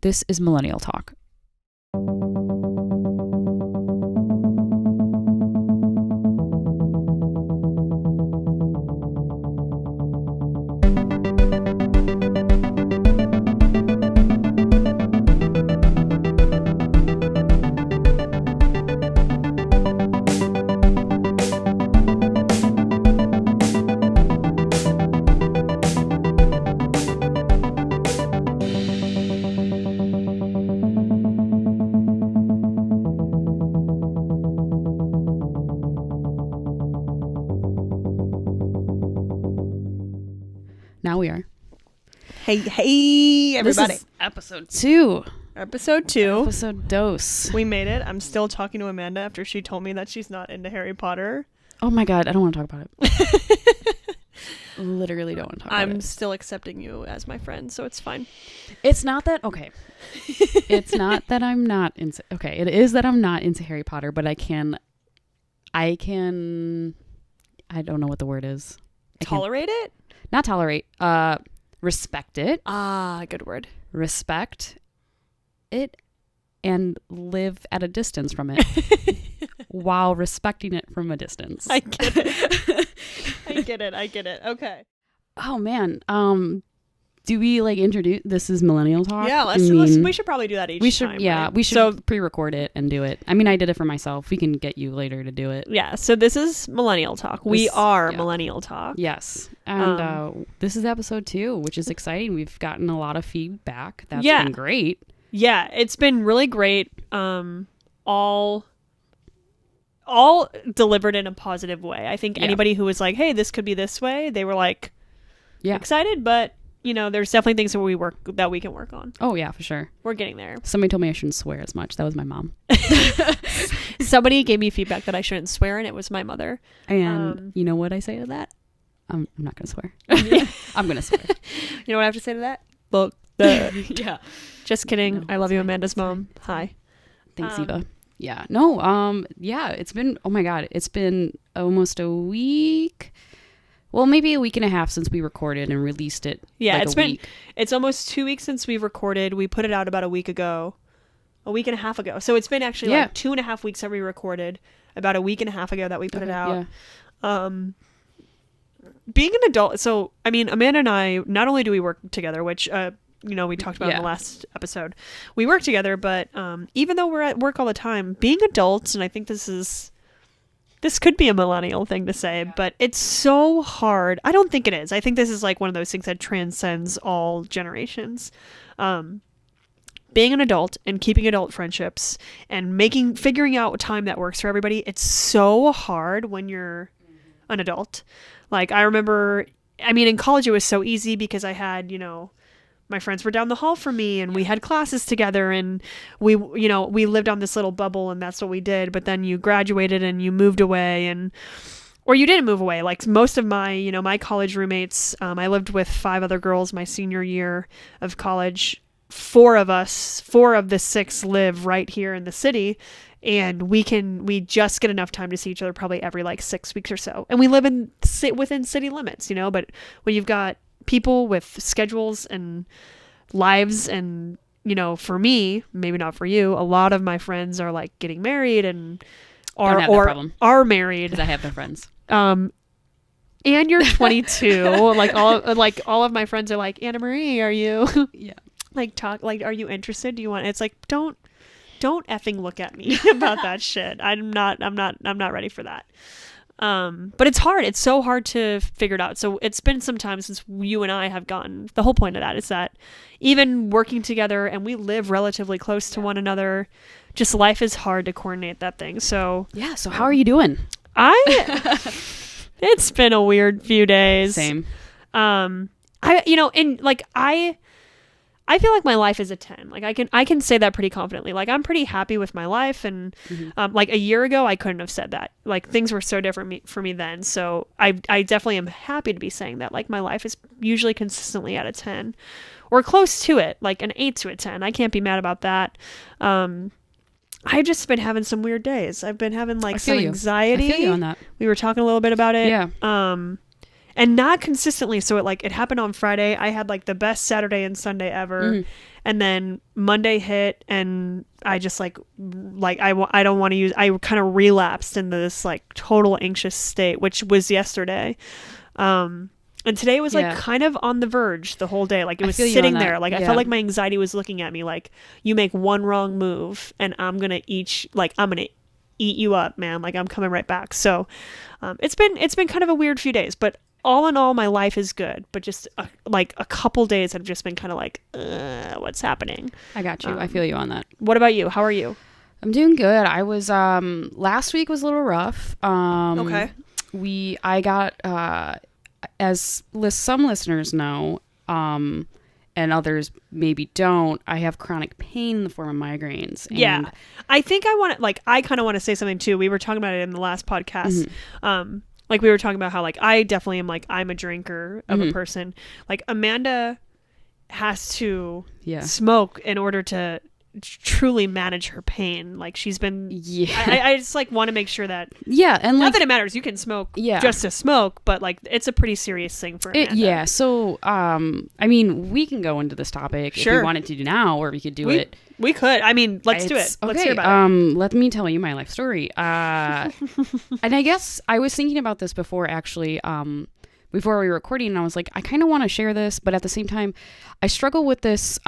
This is Millennial Talk. Now we are. Hey, everybody. This is episode 2. Episode 2. Episode dos. We made it. I'm still talking to Amanda after she told me that she's not into Harry Potter. Oh my God, I don't want to talk about it. Literally don't want to talk about it. I'm still accepting you as my friend, so it's fine. It's not that, okay. It's not that I'm not into, okay, it is that I'm not into Harry Potter, but I don't know what the word is. Tolerate it? Not tolerate, respect it. Ah, good word. Respect it and live at a distance from it while respecting it from a distance. I get it. I get it. Okay. Oh man. Do we introduce, this is Millennial Talk? Yeah, we should probably do that each time. Yeah, right? we should pre-record it and do it. I mean, I did it for myself. We can get you later to do it. Yeah, so this is Millennial Talk. We are Millennial Talk. Yes. And this is episode 2, which is exciting. We've gotten a lot of feedback. That's been great. Yeah, it's been really great. All delivered in a positive way. I think anybody who was like, hey, this could be this way, they were excited, but there's definitely things that we can work on. Oh yeah, for sure. We're getting there. Somebody told me I shouldn't swear as much. That was my mom. Somebody gave me feedback that I shouldn't swear, and it was my mother. And you know what I say to that? I'm not gonna swear. I'm gonna swear. You know what I have to say to that? Look, yeah. Just kidding. No, I love you, Amanda's mom. Hi. Thanks, Eva. Yeah. No. Yeah. It's been. Oh my God. It's been almost a week. Well, maybe a week and a half since we recorded and released it. Yeah, it's almost 2 weeks since we've recorded. We put it out about a week and a half ago. So it's been actually 2.5 weeks that we recorded. About a week and a half ago that we put it out. Yeah. Being an adult, so I mean, Amanda and I, not only do we work together, which we talked about in the last episode, we work together, but even though we're at work all the time, being adults, and I think this could be a millennial thing to say, but it's so hard. I don't think it is. I think this is one of those things that transcends all generations. Being an adult and keeping adult friendships and figuring out a time that works for everybody, it's so hard when you're an adult. I remember, in college it was so easy because I had, my friends were down the hall from me and we had classes together and we lived on this little bubble and that's what we did. But then you graduated and you moved away or you didn't move away. Most of my, my college roommates, I lived with 5 other girls my senior year of college. 4 of the 6 live right here in the city. And we just get enough time to see each other probably every 6 weeks or so. And we live within city limits, but when you've got people with schedules and lives and, for me, maybe not for you, a lot of my friends are getting married and are married. Because I have no friends. And you're 22. all of my friends are Anna Marie, are you? Yeah. Are you interested? Do you want, it's don't effing look at me about that shit. I'm not ready for that. But it's hard. It's so hard to figure it out. So it's been some time since you and I have gotten, the whole point of that is that even working together and we live relatively close to one another, just life is hard to coordinate that thing. So yeah. So how are you doing? It's been a weird few days. Same. I feel like my life is a 10. I can say that pretty confidently. I'm pretty happy with my life. And a year ago, I couldn't have said that. Things were so different for me then. So I definitely am happy to be saying that. My life is usually consistently at a 10 or close to it, an 8 to a 10. I can't be mad about that. I've just been having some weird days. I've been having some anxiety. I feel you on that. We were talking a little bit about it. Yeah. and not consistently. So it happened on Friday. I had like the best Saturday and Sunday ever. And then Monday hit, and I just I don't want to use, I kind of relapsed into this like total anxious state, which was yesterday. And today was like kind of on the verge the whole day. Like it was sitting there. Like I felt like my anxiety was looking at me like, you make one wrong move and I'm going to eat you up, man. Like I'm coming right back. So it's been kind of a weird few days, but all in all, my life is good. But just a couple days have just been kind of like, what's happening? I got you. I feel you on that. What about you? How are you? I'm doing good. I was last week was a little rough. Okay. I got as some listeners know, and others maybe don't, I have chronic pain in the form of migraines. And I think I kind of want to say something too. We were talking about it in the last podcast. Like we were talking about how like I definitely am like, I'm a drinker of a person. Like Amanda has to smoke in order to truly manage her pain. Like she's been I just like want to make sure that and not that it matters, you can smoke just to smoke, but like it's a pretty serious thing for Amanda. So I mean, we can go into this topic if we wanted to do now, or we could do it. We could. I mean, let's do it. Okay, let's hear about it. Let me tell you my life story. And I guess I was thinking about this before actually, before we were recording, and I was like, I kind of want to share this, but at the same time I struggle with this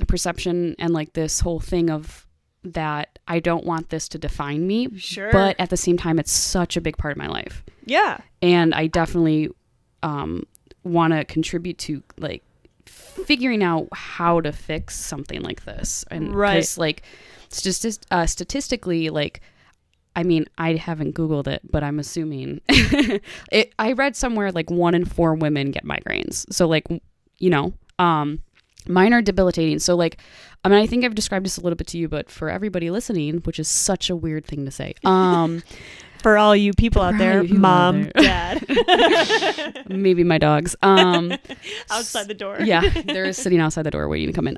perception and like this whole thing of that I don't want this to define me. Sure. But at the same time, it's such a big part of my life. Yeah. And I definitely want to contribute to like figuring out how to fix something like this. And because like statistically, like, I mean, I haven't Googled it, but I'm assuming I read somewhere like 1 in 4 women get migraines. So like, you know, mine are debilitating. So like, I mean, I think I've described this a little bit to you, but for everybody listening, which is such a weird thing to say. For all you people out there, mom, dad, maybe my dogs, outside the door. Yeah. They're sitting outside the door waiting to come in.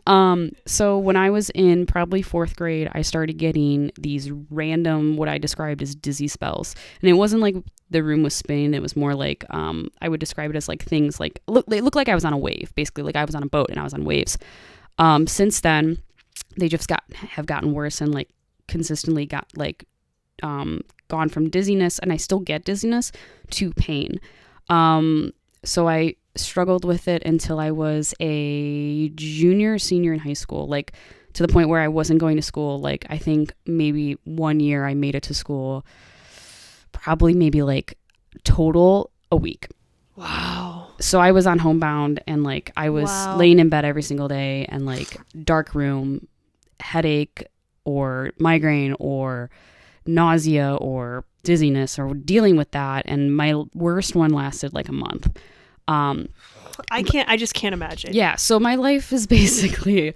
So when I was in probably 4th grade, I started getting these random, what I described as dizzy spells. And it wasn't like the room was spinning. It was more like, I would describe it as like things like, they looked like I was on a wave, basically like I was on a boat and I was on waves. Since then they just have gotten worse and like consistently got like, gone from dizziness, and I still get dizziness, to pain. So I struggled with it until I was a senior in high school, like to the point where I wasn't going to school. Like I think maybe 1 year I made it to school, probably maybe like total a week. Wow. So I was on homebound, and like I was laying in bed every single day, and like dark room, headache or migraine or nausea or dizziness, or dealing with that. And my worst one lasted like a month. I just can't imagine. Yeah. So my life is basically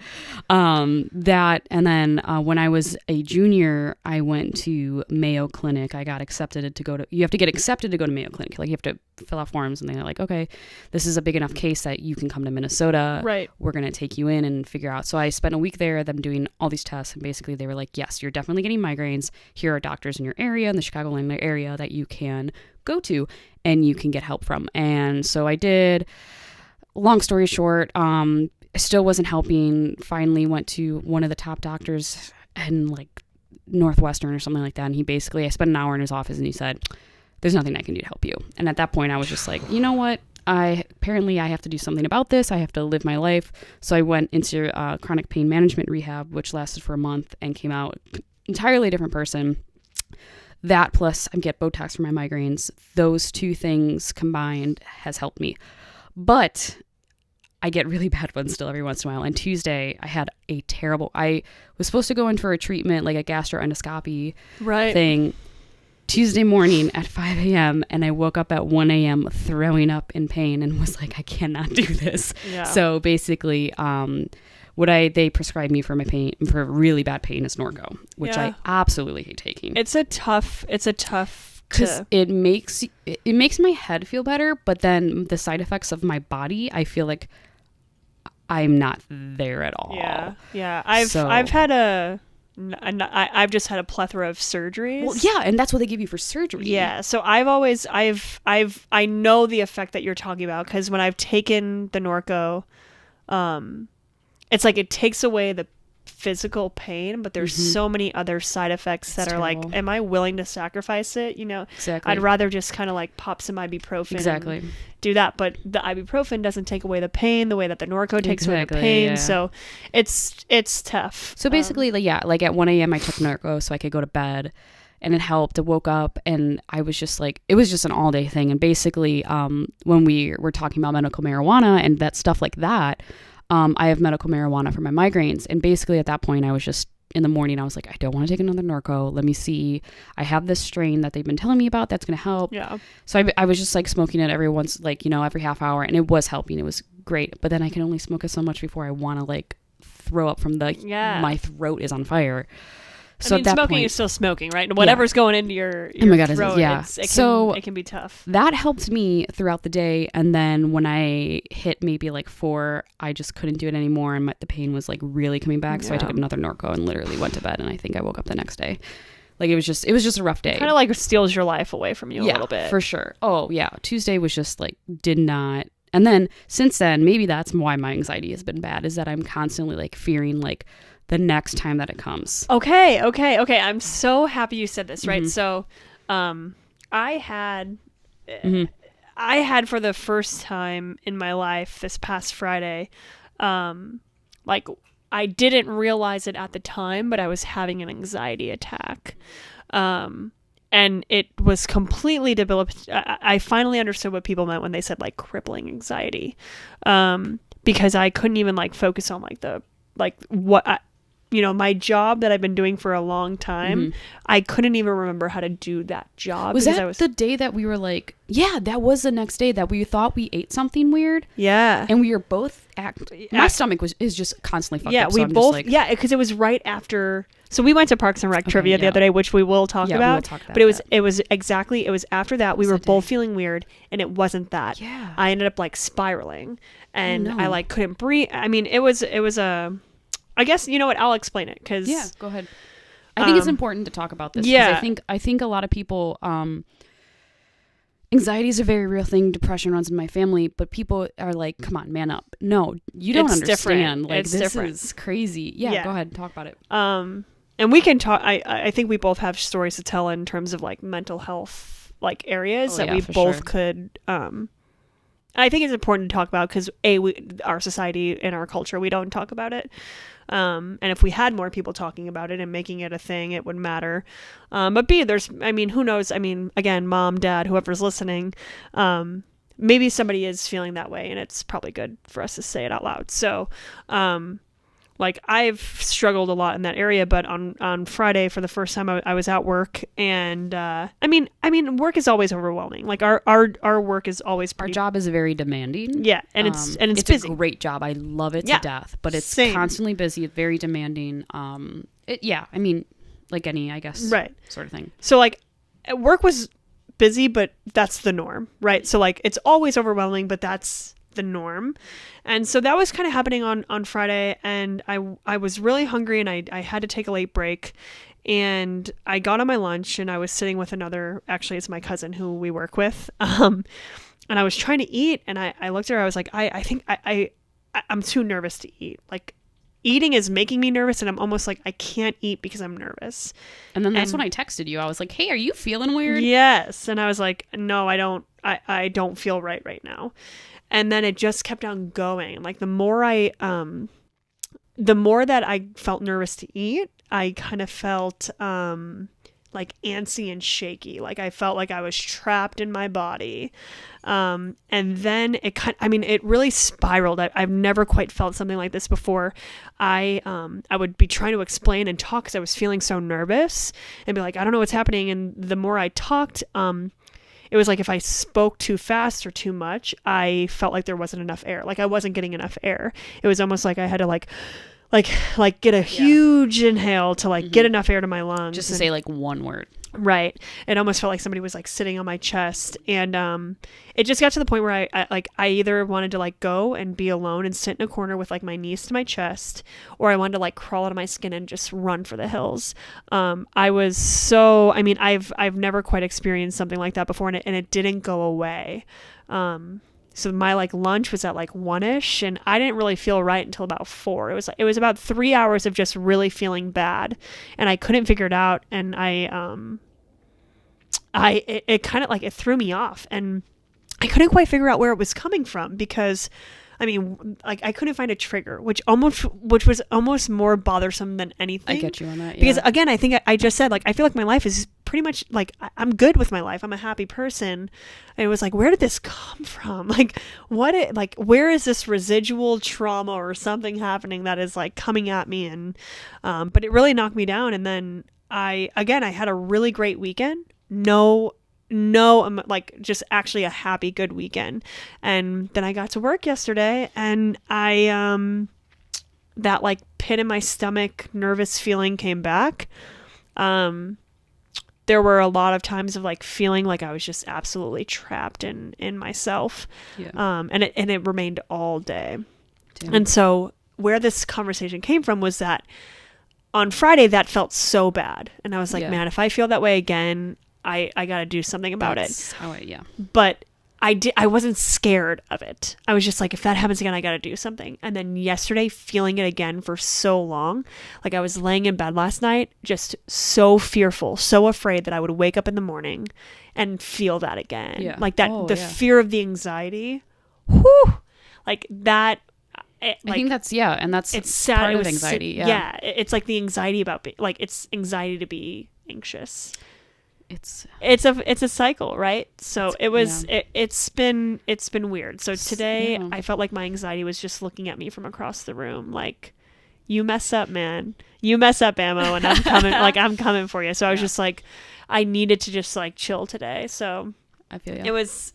that. And then when I was a junior, I went to Mayo Clinic. I got accepted to you have to get accepted to go to Mayo Clinic. Like you have to fill out forms, and they're like, okay, this is a big enough case that you can come to Minnesota. Right. We're going to take you in and figure out. So I spent a week there, them doing all these tests. And basically they were like, yes, you're definitely getting migraines. Here are doctors in your area, in the Chicagoland area, that you can go to and you can get help from. And so I did. Long story short, still wasn't helping. Finally went to one of the top doctors in like Northwestern or something like that. And he basically, I spent an hour in his office, and he said, there's nothing I can do to help you. And at that point I was just like, you know what? Apparently I have to do something about this. I have to live my life. So I went into chronic pain management rehab, which lasted for a month, and came out entirely different person. That plus I get Botox for my migraines. Those two things combined has helped me. But I get really bad ones still every once in a while. And Tuesday, I had I was supposed to go in for a treatment, like a gastroendoscopy thing, Tuesday morning at 5 a.m. And I woke up at 1 a.m. throwing up in pain and was like, I cannot do this. Yeah. So basically, they prescribed me for my pain, for really bad pain, is Norco, which I absolutely hate taking. It's a tough because it makes my head feel better, but then the side effects of my body, I feel like I'm not there at all. Yeah. I've had I've just had a plethora of surgeries. Well, yeah, and that's what they give you for surgery. Yeah, so I know the effect that you're talking about, because when I've taken the Norco, it's like it takes away the physical pain, but there's so many other side effects that are terrible. Like, am I willing to sacrifice it? You know, exactly. I'd rather just kind of like pop some ibuprofen. Exactly. Do that, but the ibuprofen doesn't take away the pain the way that the Norco takes away the pain. Yeah. So it's tough. So basically, like at 1 a.m. I took Norco so I could go to bed, and it helped. I woke up and I was just like, it was just an all day thing. And basically, when we were talking about medical marijuana and that stuff like that, I have medical marijuana for my migraines. And basically at that point, I was just, in the morning, I was like, I don't want to take another Norco. Let me see. I have this strain that they've been telling me about that's going to help. Yeah. So I was just like smoking it every half hour, and it was helping. It was great. But then I can only smoke it so much before I want to like throw up from my throat is on fire. So I mean, smoking is still smoking, right? Whatever's going into your oh my God, throat, it can be tough. That helped me throughout the day. And then when I hit maybe like 4, I just couldn't do it anymore. And the pain was like really coming back. So I took another Norco and literally went to bed. And I think I woke up the next day. Like it was just a rough day. Kind of like steals your life away from you a little bit. For sure. Oh yeah. Tuesday was just like, did not. And then since then, maybe that's why my anxiety has been bad, is that I'm constantly like fearing like the next time that it comes. Okay. I'm so happy you said this, right? So, I had for the first time in my life this past Friday, like I didn't realize it at the time, but I was having an anxiety attack. And it was completely debilitating. I finally understood what people meant when they said like crippling anxiety. Because I couldn't even like focus on my job that I've been doing for a long time. I couldn't even remember how to do that job. Was that the day that we were like, that was the next day that we thought we ate something weird? Yeah. And we were both my stomach is just constantly fucked up. Yeah, we both, because it was right after. So we went to Parks and Rec trivia the other day, which we will talk about. We will talk about but it was after that. We were both feeling weird, and it wasn't that. Yeah. I ended up like spiraling, and I like couldn't breathe. I mean, it was a. I guess, you know what, I'll explain it, because... Yeah, go ahead. I think it's important to talk about this. Yeah. I think a lot of people... anxiety is a very real thing. Depression runs in my family, but people are like, come on, man up. No, you don't understand. Different. Like, this is crazy. Yeah, go ahead, talk about it. And we can talk... I think we both have stories to tell in terms of, like, mental health, like, areas that we both could... I think it's important to talk about because our society and our culture, we don't talk about it. And if we had more people talking about it and making it a thing, it would matter. But B, who knows? I mean, again, mom, dad, whoever's listening, maybe somebody is feeling that way, and it's probably good for us to say it out loud. So, like, I've struggled a lot in that area, but on Friday, for the first time, I was at work, and I mean, work is always overwhelming. Like our work is always our job is very demanding. Yeah, and it's busy. A great job. I love it to death, but it's constantly busy. It's very demanding. Like any, I guess, sort of thing. So like, work was busy, but that's the norm, right? So like, it's always overwhelming, but that's the norm. And so that was kind of happening on Friday, and I was really hungry, and I had to take a late break, and I got on my lunch, and I was sitting with actually it's my cousin who we work with, and I was trying to eat, and I looked at her, I was like, I think I'm too nervous to eat. Like, eating is making me nervous, and I'm almost like, I can't eat because I'm nervous. And then that's when I texted you. I was like, hey, are you feeling weird? Yes. And I was like, no, I don't feel right now. And then it just kept on going. Like the more that I felt nervous to eat, I kind of felt like antsy and shaky. Like I felt like I was trapped in my body. And then it really spiraled. I've never quite felt something like this before. I would be trying to explain and talk because I was feeling so nervous and be like, I don't know what's happening. And the more I talked, it was like if I spoke too fast or too much, I felt like there wasn't enough air. Like I wasn't getting enough air. It was almost like I had to like get a huge inhale to like get enough air to my lungs. Just to say like one word. Right. It almost felt like somebody was like sitting on my chest. And it just got to the point where I either wanted to like go and be alone and sit in a corner with like my knees to my chest, or I wanted to like crawl out of my skin and just run for the hills. I've never quite experienced something like that before, and it didn't go away. So my like lunch was at like 1ish, and I didn't really feel right until about 4. It was about 3 hours of just really feeling bad, and I couldn't figure it out. And it kind of like, it threw me off, and I couldn't quite figure out where it was coming from, because I mean, like, I couldn't find a trigger, which was almost more bothersome than anything. I get you on that. Yeah. Because again, I think I just said, like, I feel like my life is pretty much like, I'm good with my life. I'm a happy person. And it was like, where did this come from? Like, where is this residual trauma or something happening that is like coming at me? And, but it really knocked me down. And then I had a really great weekend. I'm like, just actually a happy, good weekend. And then I got to work yesterday, and that like pit in my stomach, nervous feeling came back. There were a lot of times of like feeling like I was just absolutely trapped in myself. Yeah. And it remained all day. Damn. And so where this conversation came from was that on Friday that felt so bad. And I was like, man, if I feel that way again, I got to do something about it. But I wasn't scared of it. I was just like, if that happens again, I got to do something. And then yesterday, feeling it again for so long, like I was laying in bed last night, just so fearful, so afraid that I would wake up in the morning and feel that again. Yeah. Like that, fear of the anxiety. Whew, like that. I think that's, and that's it's part of anxiety. Yeah. It's like the anxiety about, it's anxiety to be anxious. It's a cycle, right? So it's been weird. So today I felt like my anxiety was just looking at me from across the room, like, you mess up, man. You mess up, Ammo, and I'm coming. Like, I'm coming for you. So I was just like, I needed to just like chill today. So I feel it was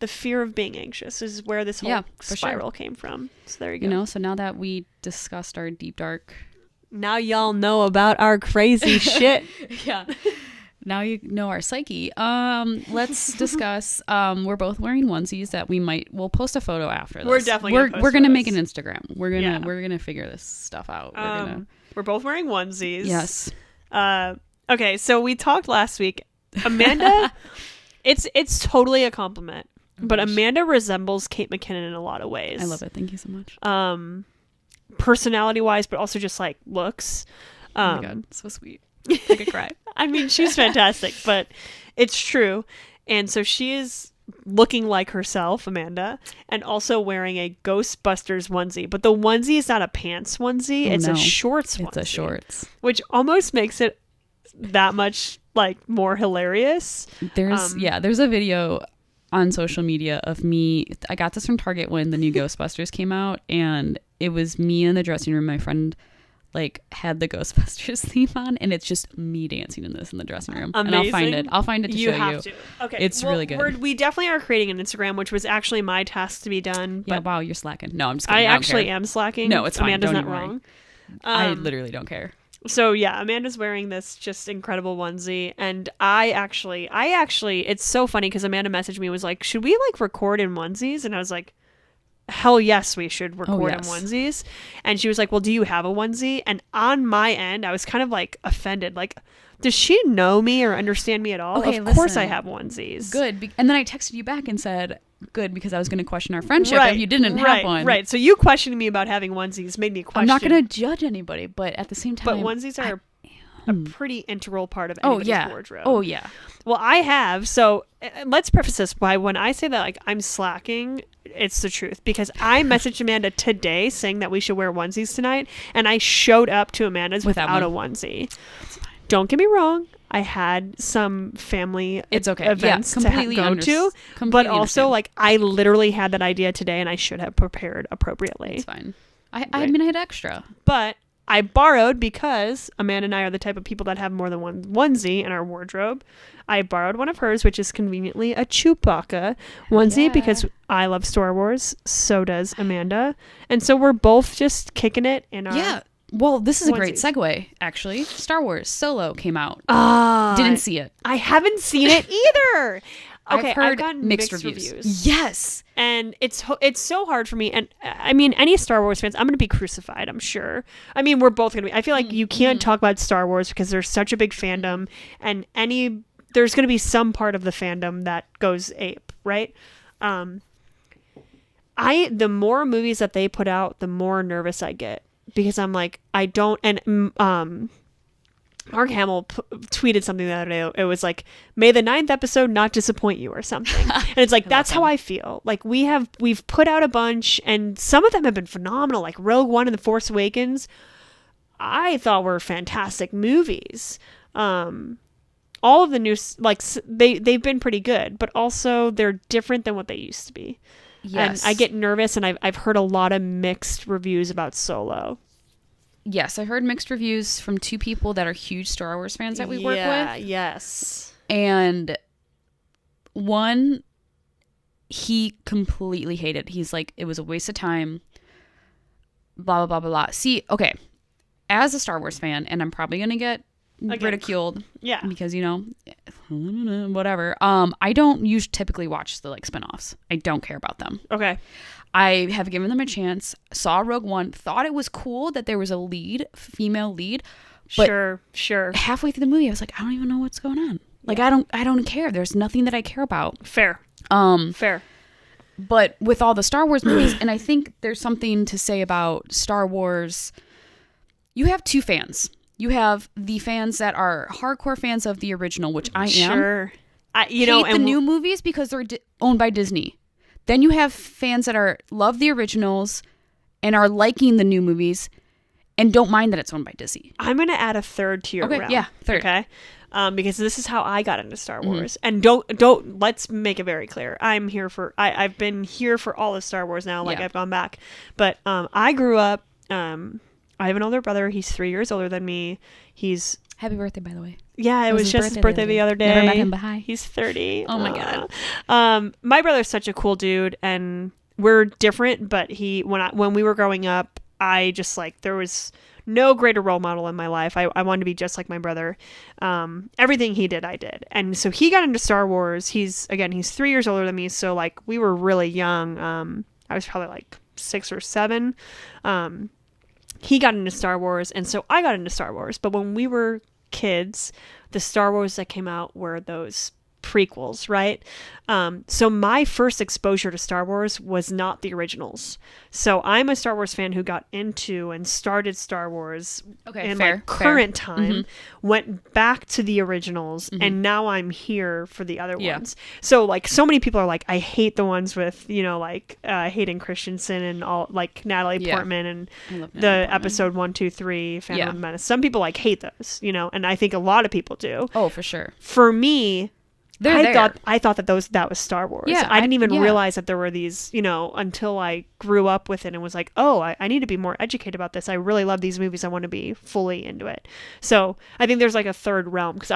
the fear of being anxious is where this whole spiral came from. So there you go. So now that we discussed our deep dark. Now y'all know about our crazy shit. Yeah. Now you know our psyche. Let's discuss. We're both wearing onesies that we'll post a photo after this. We're definitely we're gonna make an Instagram. We're gonna figure this stuff out. We're both wearing onesies. Yes. Okay, so we talked last week. Amanda, it's totally a compliment. But Amanda resembles Kate McKinnon in a lot of ways. I love it. Thank you so much. Personality wise, but also just like looks. Oh my god, so sweet. I could cry. I mean, she's fantastic, but it's true. And so she is looking like herself, Amanda, and also wearing a Ghostbusters onesie. But the onesie is not a pants onesie; it's a shorts onesie. It's a shorts, which almost makes it that much like more hilarious. There's a video on social media of me. I got this from Target when the new Ghostbusters came out, and it was me in the dressing room. My friend like had the Ghostbusters theme on, and it's just me dancing in the dressing room. Amazing. And I'll find it to show you. You have to. Okay. It's really good. We definitely are creating an Instagram, which was actually my task to be done. But yeah, wow, you're slacking. No, I'm just kidding. I actually am slacking. No, it's fine. Amanda's not wrong. I literally don't care. So yeah, Amanda's wearing this just incredible onesie, and I actually, it's so funny because Amanda messaged me and was like, should we like record in onesies? And I was like, hell yes, we should record in onesies. And she was like, well, do you have a onesie? And on my end, I was kind of like offended, like, does she know me or understand me at all? Okay, of course I have onesies. Good. And then I texted you back and said, good, because I was going to question our friendship if you didn't have one. Right. So you questioning me about having onesies made me question. I'm not going to judge anybody, but at the same time. But onesies are a pretty integral part of anybody's wardrobe. Oh, yeah. Well, I have. So let's preface this by when I say that like I'm slacking, it's the truth. Because I messaged Amanda today saying that we should wear onesies tonight, and I showed up to Amanda's without a onesie. Don't get me wrong. I had some family events to go to, but also like I literally had that idea today, and I should have prepared appropriately. It's fine. I mean, I had extra, but I borrowed because Amanda and I are the type of people that have more than one onesie in our wardrobe. I borrowed one of hers, which is conveniently a Chewbacca onesie because I love Star Wars. So does Amanda, and so we're both just kicking it in our Well, this is a great segue, actually. Star Wars Solo came out. Didn't see it. I haven't seen it either. Okay, I've heard I've gotten mixed reviews. Yes. And it's so hard for me. And I mean, any Star Wars fans, I'm going to be crucified, I'm sure. I mean, we're both going to be. I feel like you can't talk about Star Wars because there's such a big fandom, and there's going to be some part of the fandom that goes ape, right? The more movies that they put out, the more nervous I get. Because I'm like, I don't, and Mark Hamill tweeted something the other day. It was like, may the 9th episode not disappoint you or something. And it's like, that's how I feel. Like we've put out a bunch and some of them have been phenomenal. Like Rogue One and The Force Awakens, I thought were fantastic movies. All of the new, like they've been pretty good, but also they're different than what they used to be. Yes. And I get nervous, and I've heard a lot of mixed reviews about Solo. Yes, I heard mixed reviews from 2 people that are huge Star Wars fans that we work with. Yeah, yes. And one, he completely hated. He's like, it was a waste of time, blah, blah, blah, blah, blah. See, okay, as a Star Wars fan, and I'm probably going to get ridiculed. Yeah. Because, whatever. I don't typically watch the like spinoffs. I don't care about them. Okay. I have given them a chance. Saw Rogue One. Thought it was cool that there was a female lead. But sure. Halfway through the movie, I was like, I don't even know what's going on. Like, I don't care. There's nothing that I care about. Fair. Fair. But with all the Star Wars movies, and I think there's something to say about Star Wars. You have 2 fans. You have the fans that are hardcore fans of the original, which I am. Sure. Hate the new movies because they're owned by Disney. Then you have fans that love the originals and are liking the new movies and don't mind that it's owned by Disney. I'm going to add a third to your realm. Yeah, third. Okay. Because this is how I got into Star Wars. And don't let's make it very clear. I've been here for all of Star Wars now. Like I've gone back. But I grew up, I have an older brother. He's 3 years older than me. He's... Happy birthday, by the way. Yeah, it was just his birthday the other day. Never met him, but hi. He's 30. Oh, my God. My brother's such a cool dude, and we're different, but when we were growing up, I just, like, there was no greater role model in my life. I wanted to be just like my brother. Everything he did, I did. And so he got into Star Wars. He's 3 years older than me, so, like, we were really young. I was probably, like, 6 or 7. He got into Star Wars, and so I got into Star Wars. But when we were kids, the Star Wars that came out were those prequels, right? So my first exposure to Star Wars was not the originals. So I'm a Star Wars fan who got into and started Star Wars in my current time, went back to the originals, and now I'm here for the other ones. So like so many people are like, I hate the ones with, like Hayden Christensen and all, like Natalie Portman and the episode 1, 2, 3 Phantom of the Menace. Some people like hate those, and I think a lot of people do. Oh, for sure. For me, I thought that that was Star Wars. Yeah, I didn't even realize that there were these, until I grew up with it and was like, oh, I need to be more educated about this. I really love these movies. I want to be fully into it. So I think there's like a third realm because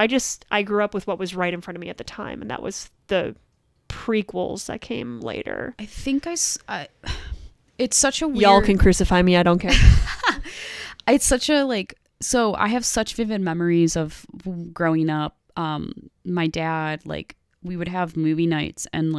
I grew up with what was right in front of me at the time, and that was the prequels that came later. I think it's such a weird... Y'all can crucify me. I don't care. It's such a so I have such vivid memories of growing up. My dad, we would have movie nights, and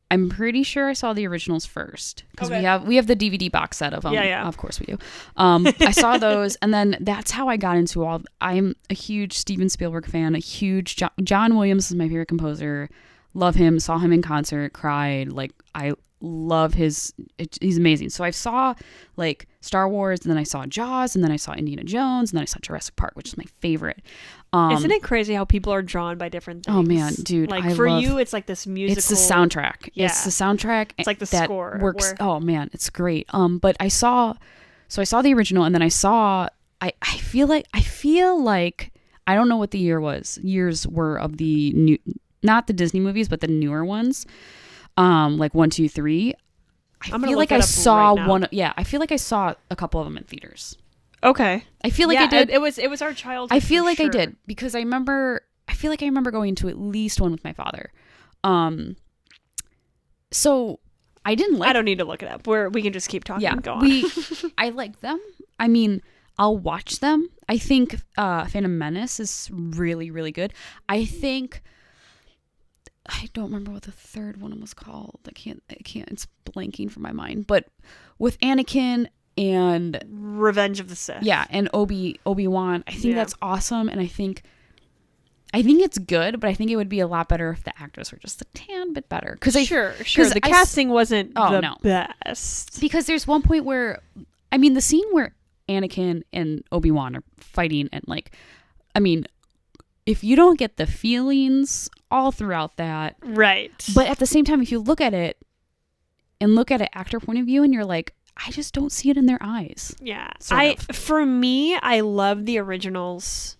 I'm pretty sure I saw the originals first because we have the DVD box set of them. Yeah. Of course we do. I saw those, and then that's how I got into all. I'm a huge Steven Spielberg fan. A huge John Williams is my favorite composer. Love him. Saw him in concert. Cried. I love he's amazing. So I saw Star Wars, and then I saw Jaws, and then I saw Indiana Jones, and then I saw Jurassic Park, which is my favorite. Isn't it crazy how people are drawn by different things? Oh man, dude! You, it's like this musical. It's the soundtrack. Yeah. It's the soundtrack. It's like the that score works. Oh man, it's great. But I saw the original, and then I saw. I feel like I don't know what the years were of the new, not the Disney movies, but the newer ones. 1, 2, 3. I feel like I saw one. Yeah, I feel like I saw a couple of them in theaters. Okay. I feel like I did. It was our childhood. I feel like I did because I feel like I remember going to at least one with my father. So I didn't like. I don't need to look it up. We can just keep talking. Yeah. Go on. I like them. I mean, I'll watch them. I think Phantom Menace is really, really good. I don't remember what the third one was called. I can't, it's blanking from my mind. But with Anakin and Revenge of the Sith. Yeah, and Obi-Wan, I think that's awesome. And I think it's good, but I think it would be a lot better if the actors were just a tan bit better. Sure. The casting wasn't best. Because there's one point where, the scene where Anakin and Obi-Wan are fighting, and if you don't get the feelings all throughout that, right? But at the same time, if you look at it and look at an actor point of view, and you're like, I just don't see it in their eyes. Yeah, for me, I love the originals.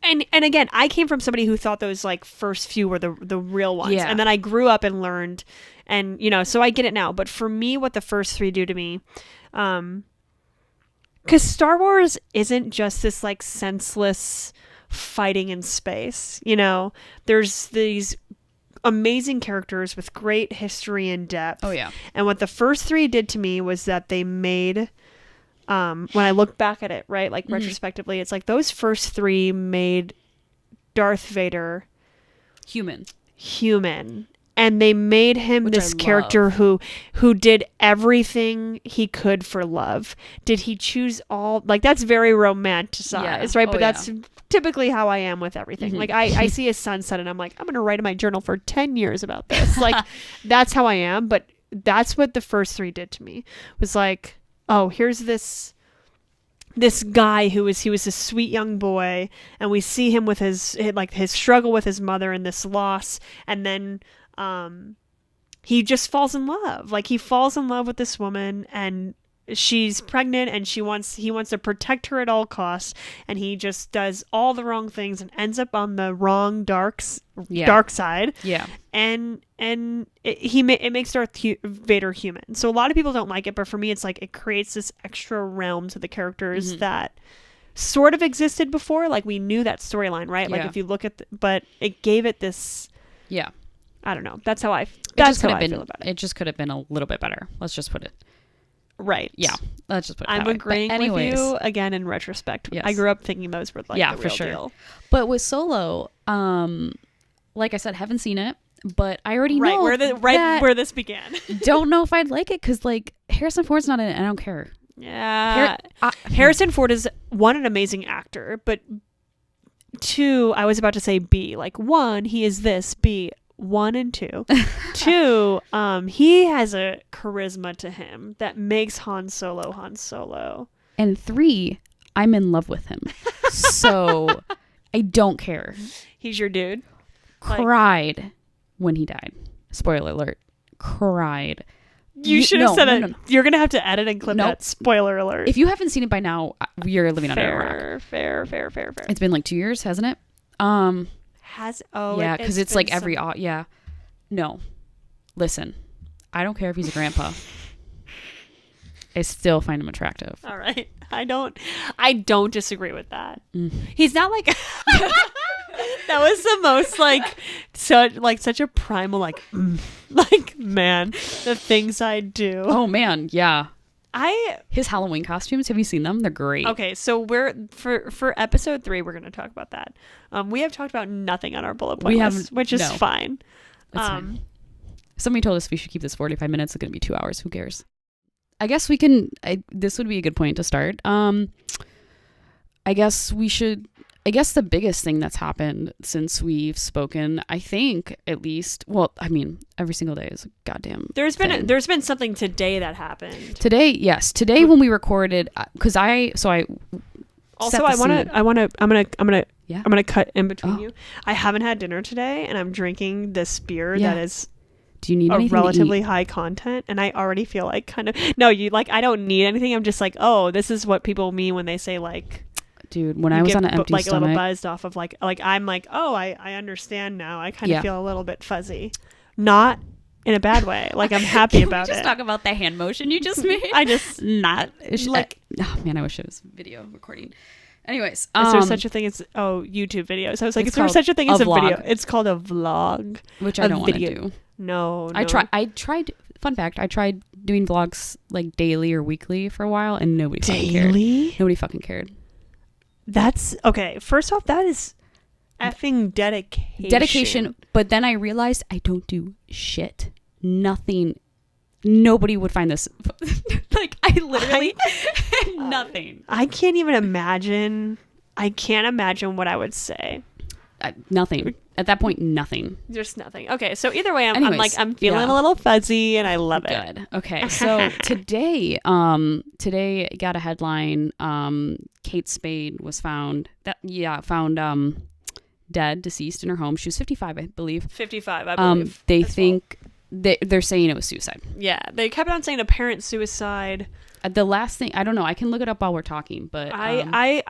And again, I came from somebody who thought those like first few were the real ones. Yeah. And then I grew up and learned, and so I get it now. But for me, what the first three do to me, because Star Wars isn't just this like senseless fighting in space. There's these amazing characters with great history and depth. Oh yeah. And what the first three did to me was that they made, when I look back at it, right, like retrospectively, it's like those first three made Darth Vader human, and they made him this character who did everything he could for love. Did he choose all, like, that's very romanticized, right? But that's typically how I am with everything. Like I see a sunset and I'm like, I'm gonna write in my journal for 10 years about this. Like that's how I am. But that's what the first three did to me, was like, oh, here's this guy he was this sweet young boy, and we see him with his struggle with his mother and this loss, and then he just falls in love. Like he falls in love with this woman, and she's pregnant, and he wants to protect her at all costs, and he just does all the wrong things and ends up on the wrong dark side. Yeah. And it makes Darth Vader human. So a lot of people don't like it, but for me it's like it creates this extra realm to the characters that sort of existed before. Like we knew that storyline, right? Like if you look at but it gave it this, I don't know. That's how I feel about it. It just could have been a little bit better. Let's just put it. Right. Yeah. Let's just put it I'm that agreeing way. with you again in retrospect. Yes. I grew up thinking those were like the real deal. But with Solo, like I said, haven't seen it, but I already know where this began. Don't know if I'd like it because like Harrison Ford's not in it. I don't care. Yeah. Harrison Ford is, one, an amazing actor, but two, I was about to say B. Like one, he is this. B, 1 and 2. 2, he has a charisma to him that makes Han Solo. And 3, I'm in love with him. So I don't care. He's your dude. Cried when he died. Spoiler alert. Cried. You should have said it. No. You're going to have to edit and clip that. Spoiler alert. If you haven't seen it by now, you're living under a rock. Fair. It's been like 2 years, hasn't it? Yeah, because it's like every no, listen, I don't care if he's a grandpa. I still find him attractive. All right, I don't disagree with that. He's not like that was the most such a primal like man, the things I do. Oh man, yeah. His Halloween costumes, have you seen them? They're great. Okay, so we're for episode 3, we're going to talk about that. We have talked about nothing on our bullet point list, which is fine. Fine. Somebody told us we should keep this 45 minutes. It's going to be 2 hours. Who cares? I guess we can. This would be a good point to start. I guess the biggest thing that's happened since we've spoken, I think, at least, well, I mean, every single day is a goddamn There's been something today that happened. Today, yes. Today when we recorded, because I'm gonna cut in between you. I haven't had dinner today, and I'm drinking this beer that is. Do you need anything relatively high content? And I already feel like kind of I don't need anything. I'm just like, oh, this is what people mean when they say like. Dude, when I was on an empty stomach, a little buzzed off of like I'm like, oh, I understand now. I kind of feel a little bit fuzzy, not in a bad way. Like I'm happy about it. Just talk about the hand motion you just made. I just not like. Oh man, I wish it was video recording. Anyways, is there such a thing as YouTube videos? I was like, is there such a thing as a video? It's called a vlog, which I don't want to do. No, I tried. Fun fact: I tried doing vlogs like daily or weekly for a while, and nobody fucking cared. Nobody fucking cared. That's okay. First off, that is effing dedication. But then I realized I don't do shit. Nothing. Nobody would find this. Like, I literally nothing. I can't even imagine. I can't imagine what I would say. Nothing. At that point, nothing. Just nothing. Okay, so either way, I'm feeling a little fuzzy, and I love it. Good. Okay, so today got a headline. Kate Spade was found dead, deceased in her home. She was 55, I believe. 55, I believe. They think they're saying it was suicide. Yeah, they kept on saying apparent suicide. The last thing, I don't know. I can look it up while we're talking, but I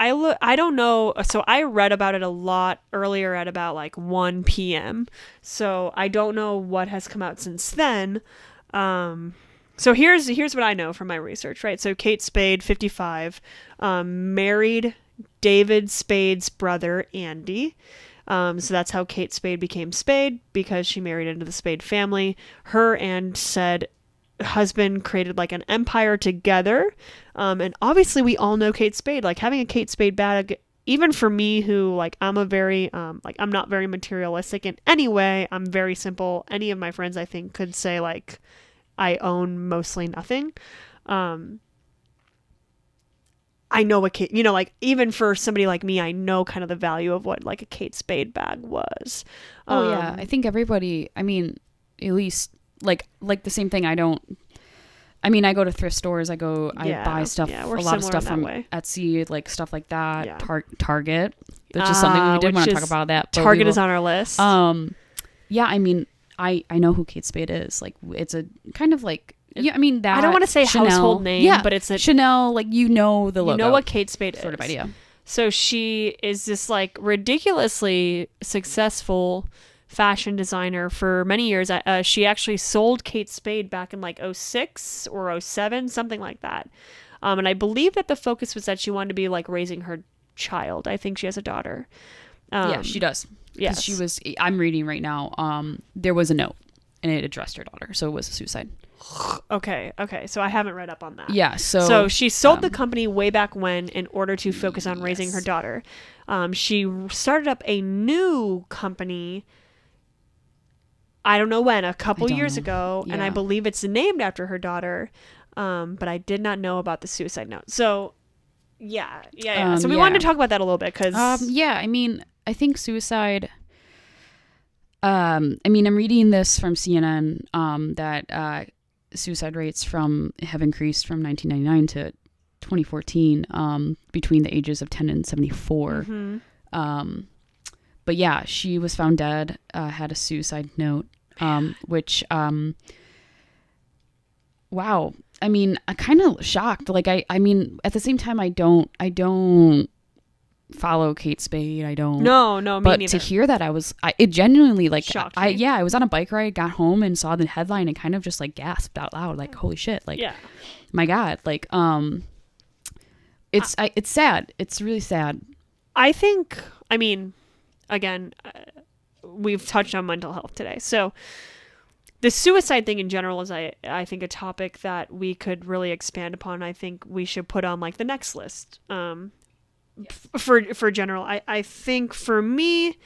don't know. So I read about it a lot earlier at about like 1 p.m. So I don't know what has come out since then. So here's what I know from my research, right? So Kate Spade, 55, married David Spade's brother, Andy. So that's how Kate Spade became Spade, because she married into the Spade family. Her and said husband created like an empire together. And obviously we all know Kate Spade. Like, having a Kate Spade bag, even for me, who like I'm a very like I'm not very materialistic in any way. I'm very simple. Any of my friends, I think, could say like I own mostly nothing. I know what Kate, like even for somebody like me, I know kind of the value of what like a Kate Spade bag was. Oh yeah, I think everybody. I mean, at least like the same thing. I go to thrift stores. I buy stuff. A lot of stuff from Etsy, like stuff like that. Yeah. Target, which is something we did want to talk about. That Target is on our list. Yeah, I mean, I know who Kate Spade is. Like, it's a kind of like. Yeah, I mean that. I don't want to say Chanel, household name, but it's a Chanel. Like, the logo. You know what Kate Spade is. Sort of idea. So she is this like ridiculously successful fashion designer for many years. She actually sold Kate Spade back in like 06 or 07, something like that. And I believe that the focus was that she wanted to be like raising her child. I think she has a daughter. Yeah, she does. Yes. She was. I'm reading right now. There was a note, and it addressed her daughter, so it was a suicide. Okay. So I haven't read up on that. Yeah. So she sold the company way back when in order to focus on raising her daughter. She started up a new company. I don't know when, a couple years ago, and I believe it's named after her daughter. But I did not know about the suicide note. So yeah. So we wanted to talk about that a little bit because I mean, I think suicide. I mean, I'm reading this from CNN that suicide rates have increased from 1999 to 2014 between the ages of 10 and 74. Mm-hmm. But yeah, she was found dead, had a suicide note, which wow. I mean, I'm kind of shocked. Like, I mean, at the same time, I don't follow Kate Spade. I don't. No, me but neither. To hear that, it genuinely like shocked me. I was on a bike ride, got home and saw the headline and kind of just like gasped out loud, like, holy shit, like, my God, like, it's sad. It's really sad. I think, I mean, again, we've touched on mental health today, so the suicide thing in general is, I think, a topic that we could really expand upon. I think we should put on like the next list. For general, I think for me,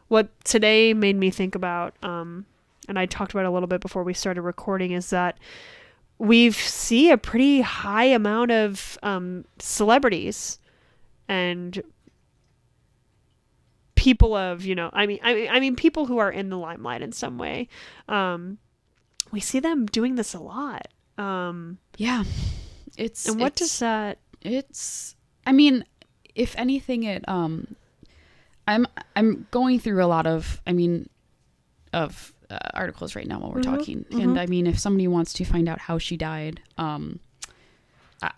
what today made me think about, and I talked about it a little bit before we started recording, is that we see a pretty high amount of celebrities and people of, I mean people who are in the limelight in some way. We see them doing this a lot. Yeah, I mean, if anything, I'm going through a lot of articles right now while we're talking, and I mean, if somebody wants to find out how she died, I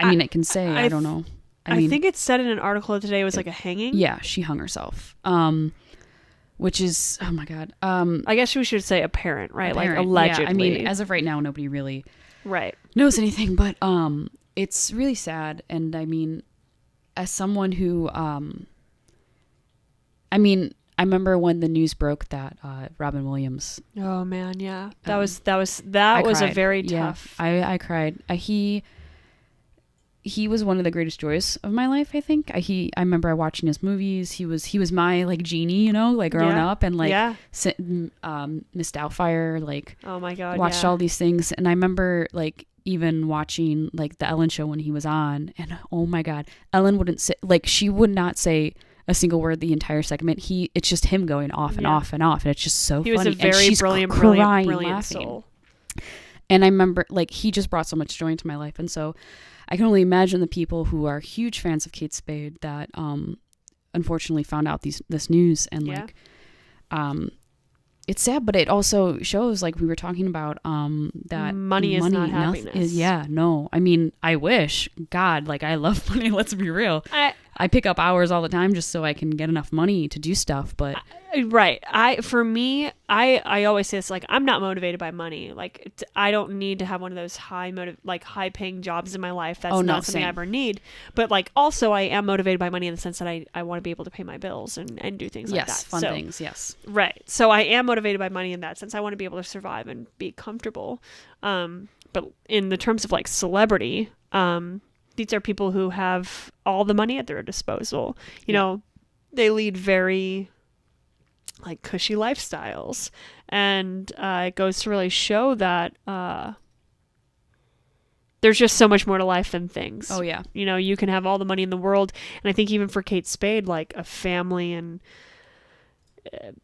mean, it can say I don't know. I think it said in an article today it was like a hanging. Yeah, she hung herself. Which is, oh my God. I guess we should say apparent, right? Like allegedly. Yeah, I mean, as of right now, nobody really knows anything, but it's really sad, and I mean, as someone who, I mean, I remember when the news broke that Robin Williams. Oh man, yeah, that was a very tough. Yeah, I cried. he was one of the greatest joys of my life, I think. I remember watching his movies. He was my like genie, you know, like growing up, and like Miss Doubtfire, like, oh my God, watched all these things. And I remember like even watching like the Ellen show when he was on, and oh my God, Ellen wouldn't say, like, she would not say a single word the entire segment. It's just him going off and off and off, and it's just so funny. He was a very brilliant soul. And I remember, like, he just brought so much joy into my life. And so I can only imagine the people who are huge fans of Kate Spade that unfortunately found out this news. And like, it's sad, but it also shows, like we were talking about, that money is not happiness. No. I mean, I wish, God, like, I love money. Let's be real. I pick up hours all the time just so I can get enough money to do stuff. But right. For me, I always say this, like, I'm not motivated by money. Like, I don't need to have one of those high paying jobs in my life. That's not something I ever need. But like, also I am motivated by money in the sense that I want to be able to pay my bills and do things like that. Yes, fun things. Yes. Right. So I am motivated by money in that sense. I want to be able to survive and be comfortable. But in the terms of like celebrity, these are people who have all the money at their disposal. You know, they lead very like cushy lifestyles, and it goes to really show that there's just so much more to life than things. Oh yeah. You know, you can have all the money in the world, and I think even for Kate Spade, like a family, and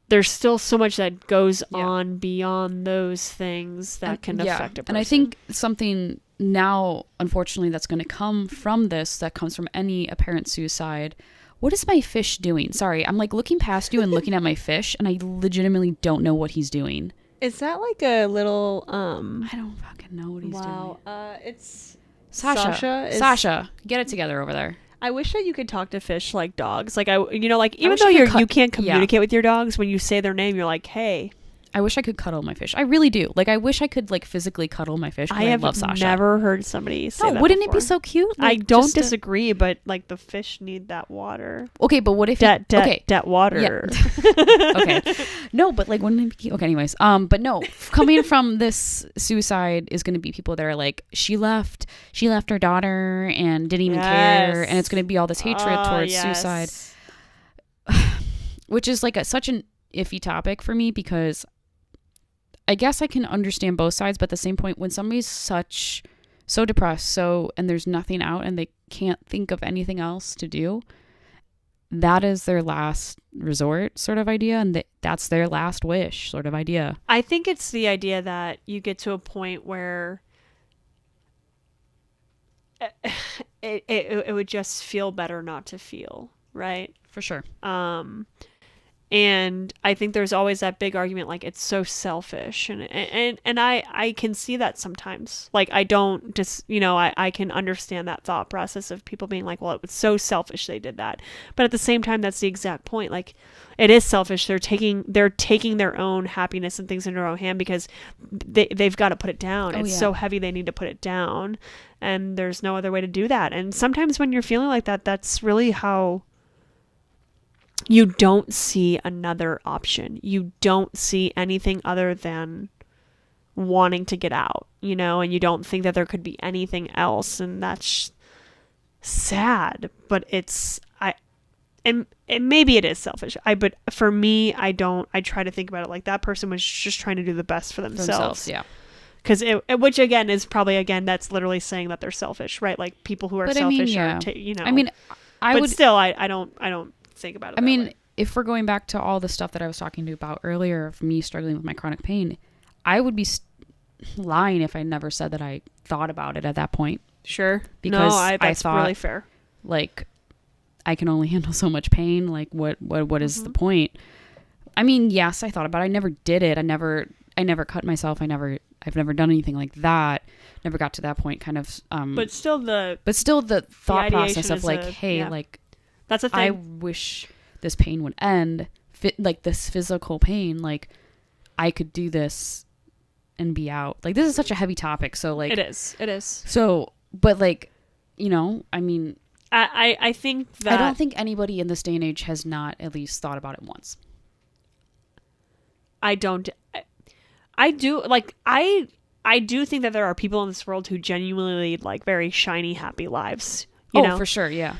there's still so much that goes on beyond those things that can affect a person. And I think something now, unfortunately, that's going to come from this, that comes from any apparent suicide. What is my fish doing? Sorry, I'm like looking past you and looking at my fish, and I legitimately don't know what he's doing. Is that like a little I don't fucking know what he's doing. It's Sasha, get it together over there. I wish that you could talk to fish like dogs. Like, even though you can't communicate with your dogs, when you say their name, you're like, hey. I wish I could cuddle my fish. I really do. Like, I wish I could like physically cuddle my fish. I love Sasha. Never heard somebody say that wouldn't before. It be so cute? Like, I don't disagree, but like the fish need that water. Okay, but what if that water? Yeah. Okay. No, but like, wouldn't it be cute? Okay, anyways. But no, coming from this suicide is going to be people that are like, she left her daughter and didn't even care, and it's going to be all this hatred towards suicide, which is like such an iffy topic for me, because I guess I can understand both sides, but at the same point, when somebody's so depressed, and there's nothing out and they can't think of anything else to do, that is their last resort sort of idea, and that's their last wish sort of idea. I think it's the idea that you get to a point where it would just feel better not to feel, right? For sure. And I think there's always that big argument, like, it's so selfish. And I can see that sometimes. Like, I don't just, I can understand that thought process of people being like, well, it was so selfish they did that. But at the same time, that's the exact point. Like, it is selfish. They're taking their own happiness and things into their own hand, because they've got to put it down. It's so heavy, they need to put it down. And there's no other way to do that. And sometimes when you're feeling like that, that's really how you don't see another option. You don't see anything other than wanting to get out, and you don't think that there could be anything else. And that's sad, but and maybe it is selfish. But for me, I try to think about it like that person was just trying to do the best for themselves. Yeah. Because which again is probably, that's literally saying that they're selfish, right? Like, people who are selfish are, I don't think about it. I mean, if we're going back to all the stuff that I was talking to you about earlier of me struggling with my chronic pain, I would be lying if I never said that I thought about it at that point. Sure. Because that's I thought, really fair. Like, I can only handle so much pain. Like, what is the point? I mean, yes, I thought about it. I never did it. I never cut myself. I've never done anything like that. Never got to that point, kind of. But still the thought process of like, hey, like, that's a thing. I wish this pain would end. Like, this physical pain, like, I could do this and be out. Like, this is such a heavy topic. So like, it is. So, but like, I mean, I think that I don't think anybody in this day and age has not at least thought about it once. I do. Like, I do think that there are people in this world who genuinely lead like very shiny, happy lives. You know? For sure, yeah.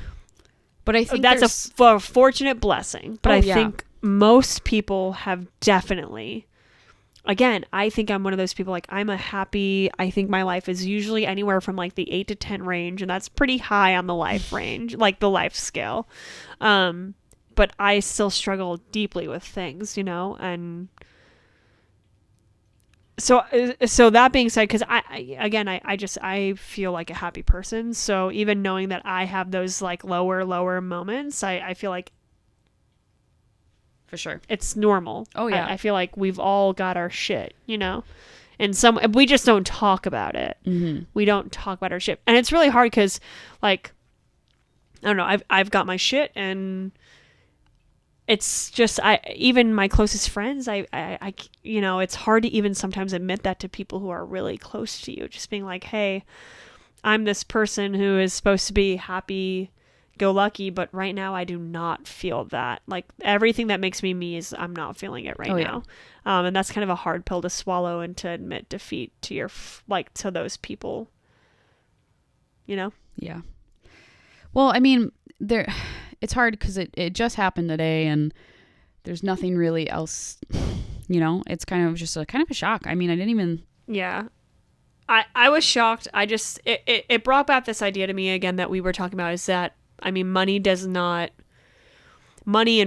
But I think that's a fortunate blessing. But I think most people have definitely, again, I think I'm one of those people, like, I think my life is usually anywhere from like the 8 to 10 range, and that's pretty high on the life range, like the life scale. But I still struggle deeply with things, you know, and so that being said, because I feel like a happy person. So even knowing that I have those like lower moments, I feel like for sure it's normal. Oh yeah. I feel like we've all got our shit, you know, and we just don't talk about it. Mm-hmm. We don't talk about our shit, and it's really hard because, like, I don't know, I've got my shit, and it's just, even my closest friends, I you know, it's hard to even sometimes admit that to people who are really close to you. Just being like, hey, I'm this person who is supposed to be happy go lucky, but right now I do not feel that. Like, everything that makes me is I'm not feeling it right now. And that's kind of a hard pill to swallow, and to admit defeat to your to those people, you know? Yeah. Well, I mean, it's hard because it just happened today, and there's nothing really else, you know. It's kind of just a shock. I mean, I didn't even. Yeah. I was shocked. It brought back this idea to me again that we were talking about, is that, I mean, money and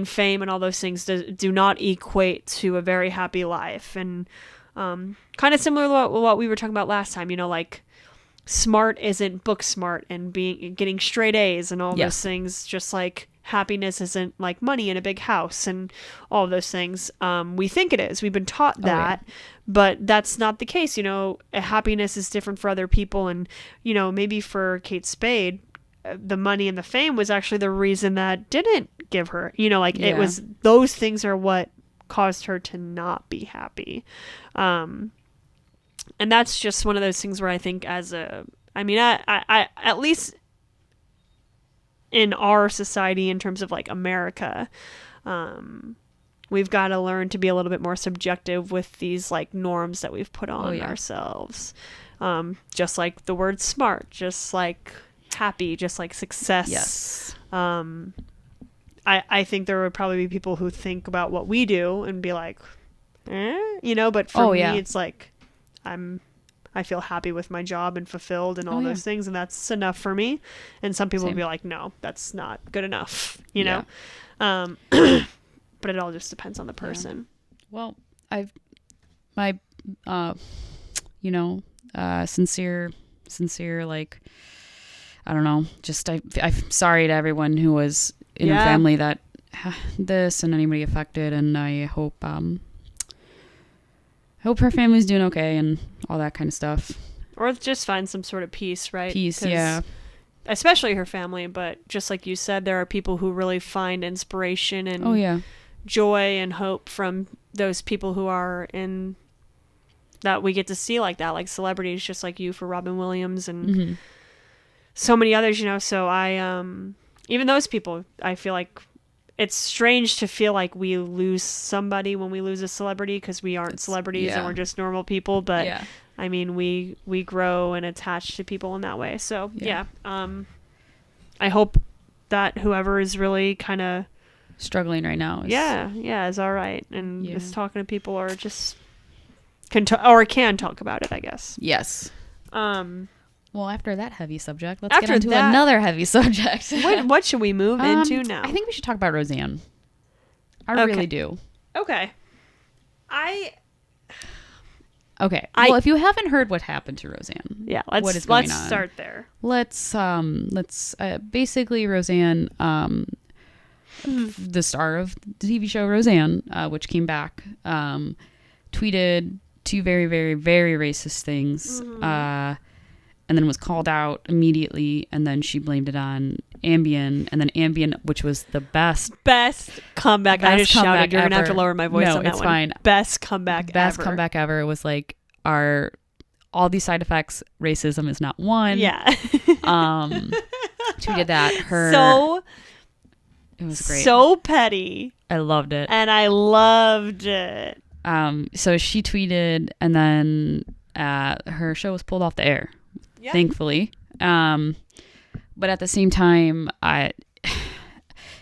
fame and all those things do not equate to a very happy life. And kind of similar to what we were talking about last time, you know, like, smart isn't book smart and getting straight A's and all those things, just like happiness isn't like money in a big house and all those things. We think it is. We've been taught that, but that's not the case. You know, happiness is different for other people. And, you know, maybe for Kate Spade, the money and the fame was actually the reason that didn't give her, you know, like, it was, those things are what caused her to not be happy. And that's just one of those things where I think I at least in our society, in terms of like America, we've got to learn to be a little bit more subjective with these like norms that we've put on ourselves. Just like the word smart, just like happy, just like success. Yes. I think there would probably be people who think about what we do and be like, you know, but for me, it's like, I feel happy with my job and fulfilled and all those things, and that's enough for me. And some people will be like, no, that's not good enough, you know? But it all just depends on the person. Well, you know, sincere, like, I don't know, just, I'm sorry to everyone who was in a family that had this and anybody affected. And I hope her family's doing okay and all that kind of stuff. Or just find some sort of peace, right? Peace, yeah. Especially her family, but just like you said, there are people who really find inspiration and joy and hope from those people who are in that we get to see like that, like celebrities, just like you for Robin Williams and so many others, you know. So even those people, I feel like it's strange to feel like we lose somebody when we lose a celebrity, because we aren't celebrities and we're just normal people. But I mean, we grow and attach to people in that way. So I hope that whoever is really kind of struggling right now is all right and is talking to people, or just can talk about it, I guess. Yes. Well, after that heavy subject, let's get into another heavy subject. What should we move into now? I think we should talk about Rosanne. I really do. Okay. Well, if you haven't heard what happened to Rosanne, what is going on? Let's start there. Let's basically Rosanne, the star of the TV show Roseanne, which came back, tweeted two very, very, very racist things. And then was called out immediately, and then she blamed it on Ambien, and then Ambien, which was the best comeback. I just shouted. You're gonna have to lower my voice on that one. No, it's fine. Best comeback ever. It was like all these side effects. Racism is not one. Yeah. Tweeted that it was great. So petty. I loved it. And I loved it. So she tweeted, and then her show was pulled off the air, thankfully. But at the same time,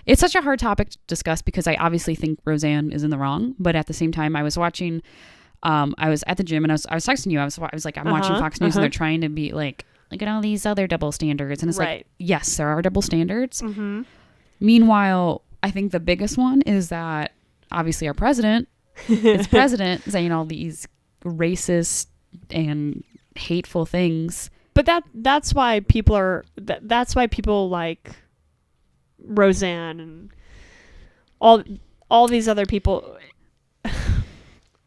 it's such a hard topic to discuss because I obviously think Roseanne is in the wrong. But at the same time, I was watching, I was at the gym and I was texting you. I was like, I'm watching Fox News and they're trying to be like, look at all these other double standards. And it's like, yes, there are double standards. Mm-hmm. Meanwhile, I think the biggest one is that obviously our president is president saying all these racist and hateful things. But that's why people like Roseanne and all these other people.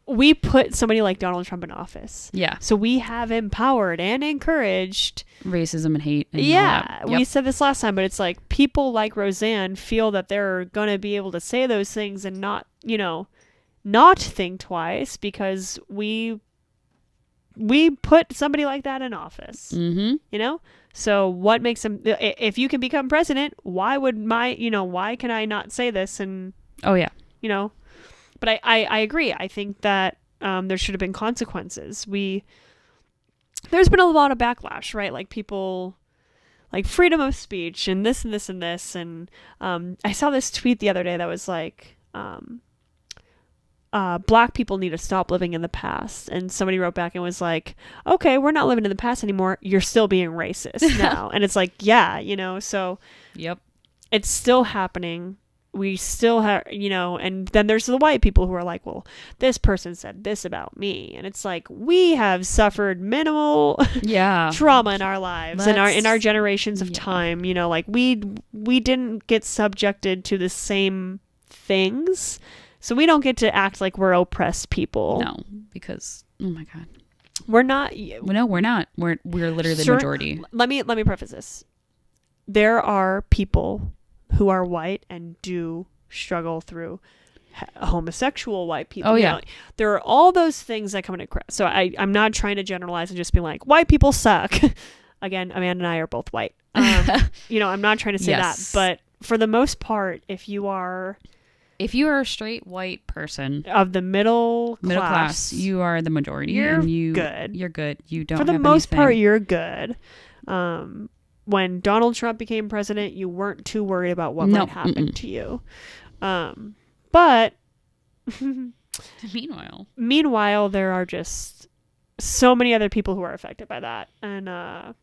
We put somebody like Donald Trump in office. Yeah. So we have empowered and encouraged racism and hate. And we said this last time, but it's like people like Roseanne feel that they're going to be able to say those things and not think twice because we put somebody like that in office. Mm-hmm. So what makes them, if you can become president, why can I not say this? And, but I agree. I think that there should have been consequences. There's been a lot of backlash, right? Like people, like freedom of speech and this and this and this. And I saw this tweet the other day that was like, Black people need to stop living in the past. And somebody wrote back and was like, okay, we're not living in the past anymore. You're still being racist now. And it's like, yeah, so yep, it's still happening. We still have, and then there's the white people who are like, well, this person said this about me. And it's like, we have suffered minimal trauma in our lives, in our generations of time, like we didn't get subjected to the same things. So we don't get to act like we're oppressed people. No, because, oh my God. We're not. No, we're not. We're literally the majority. Let me preface this. There are people who are white and do struggle through homosexual white people. Oh, yeah. There are all those things that come into credit. So I'm not trying to generalize and just be like, white people suck. Again, Amanda and I are both white. I'm not trying to say that. But for the most part, if you are a straight white person of the middle class, you are the majority. You're good. You're good. You don't. For the most part, you're good. When Donald Trump became president, you weren't too worried about what might happen to you. But meanwhile, there are just so many other people who are affected by that. And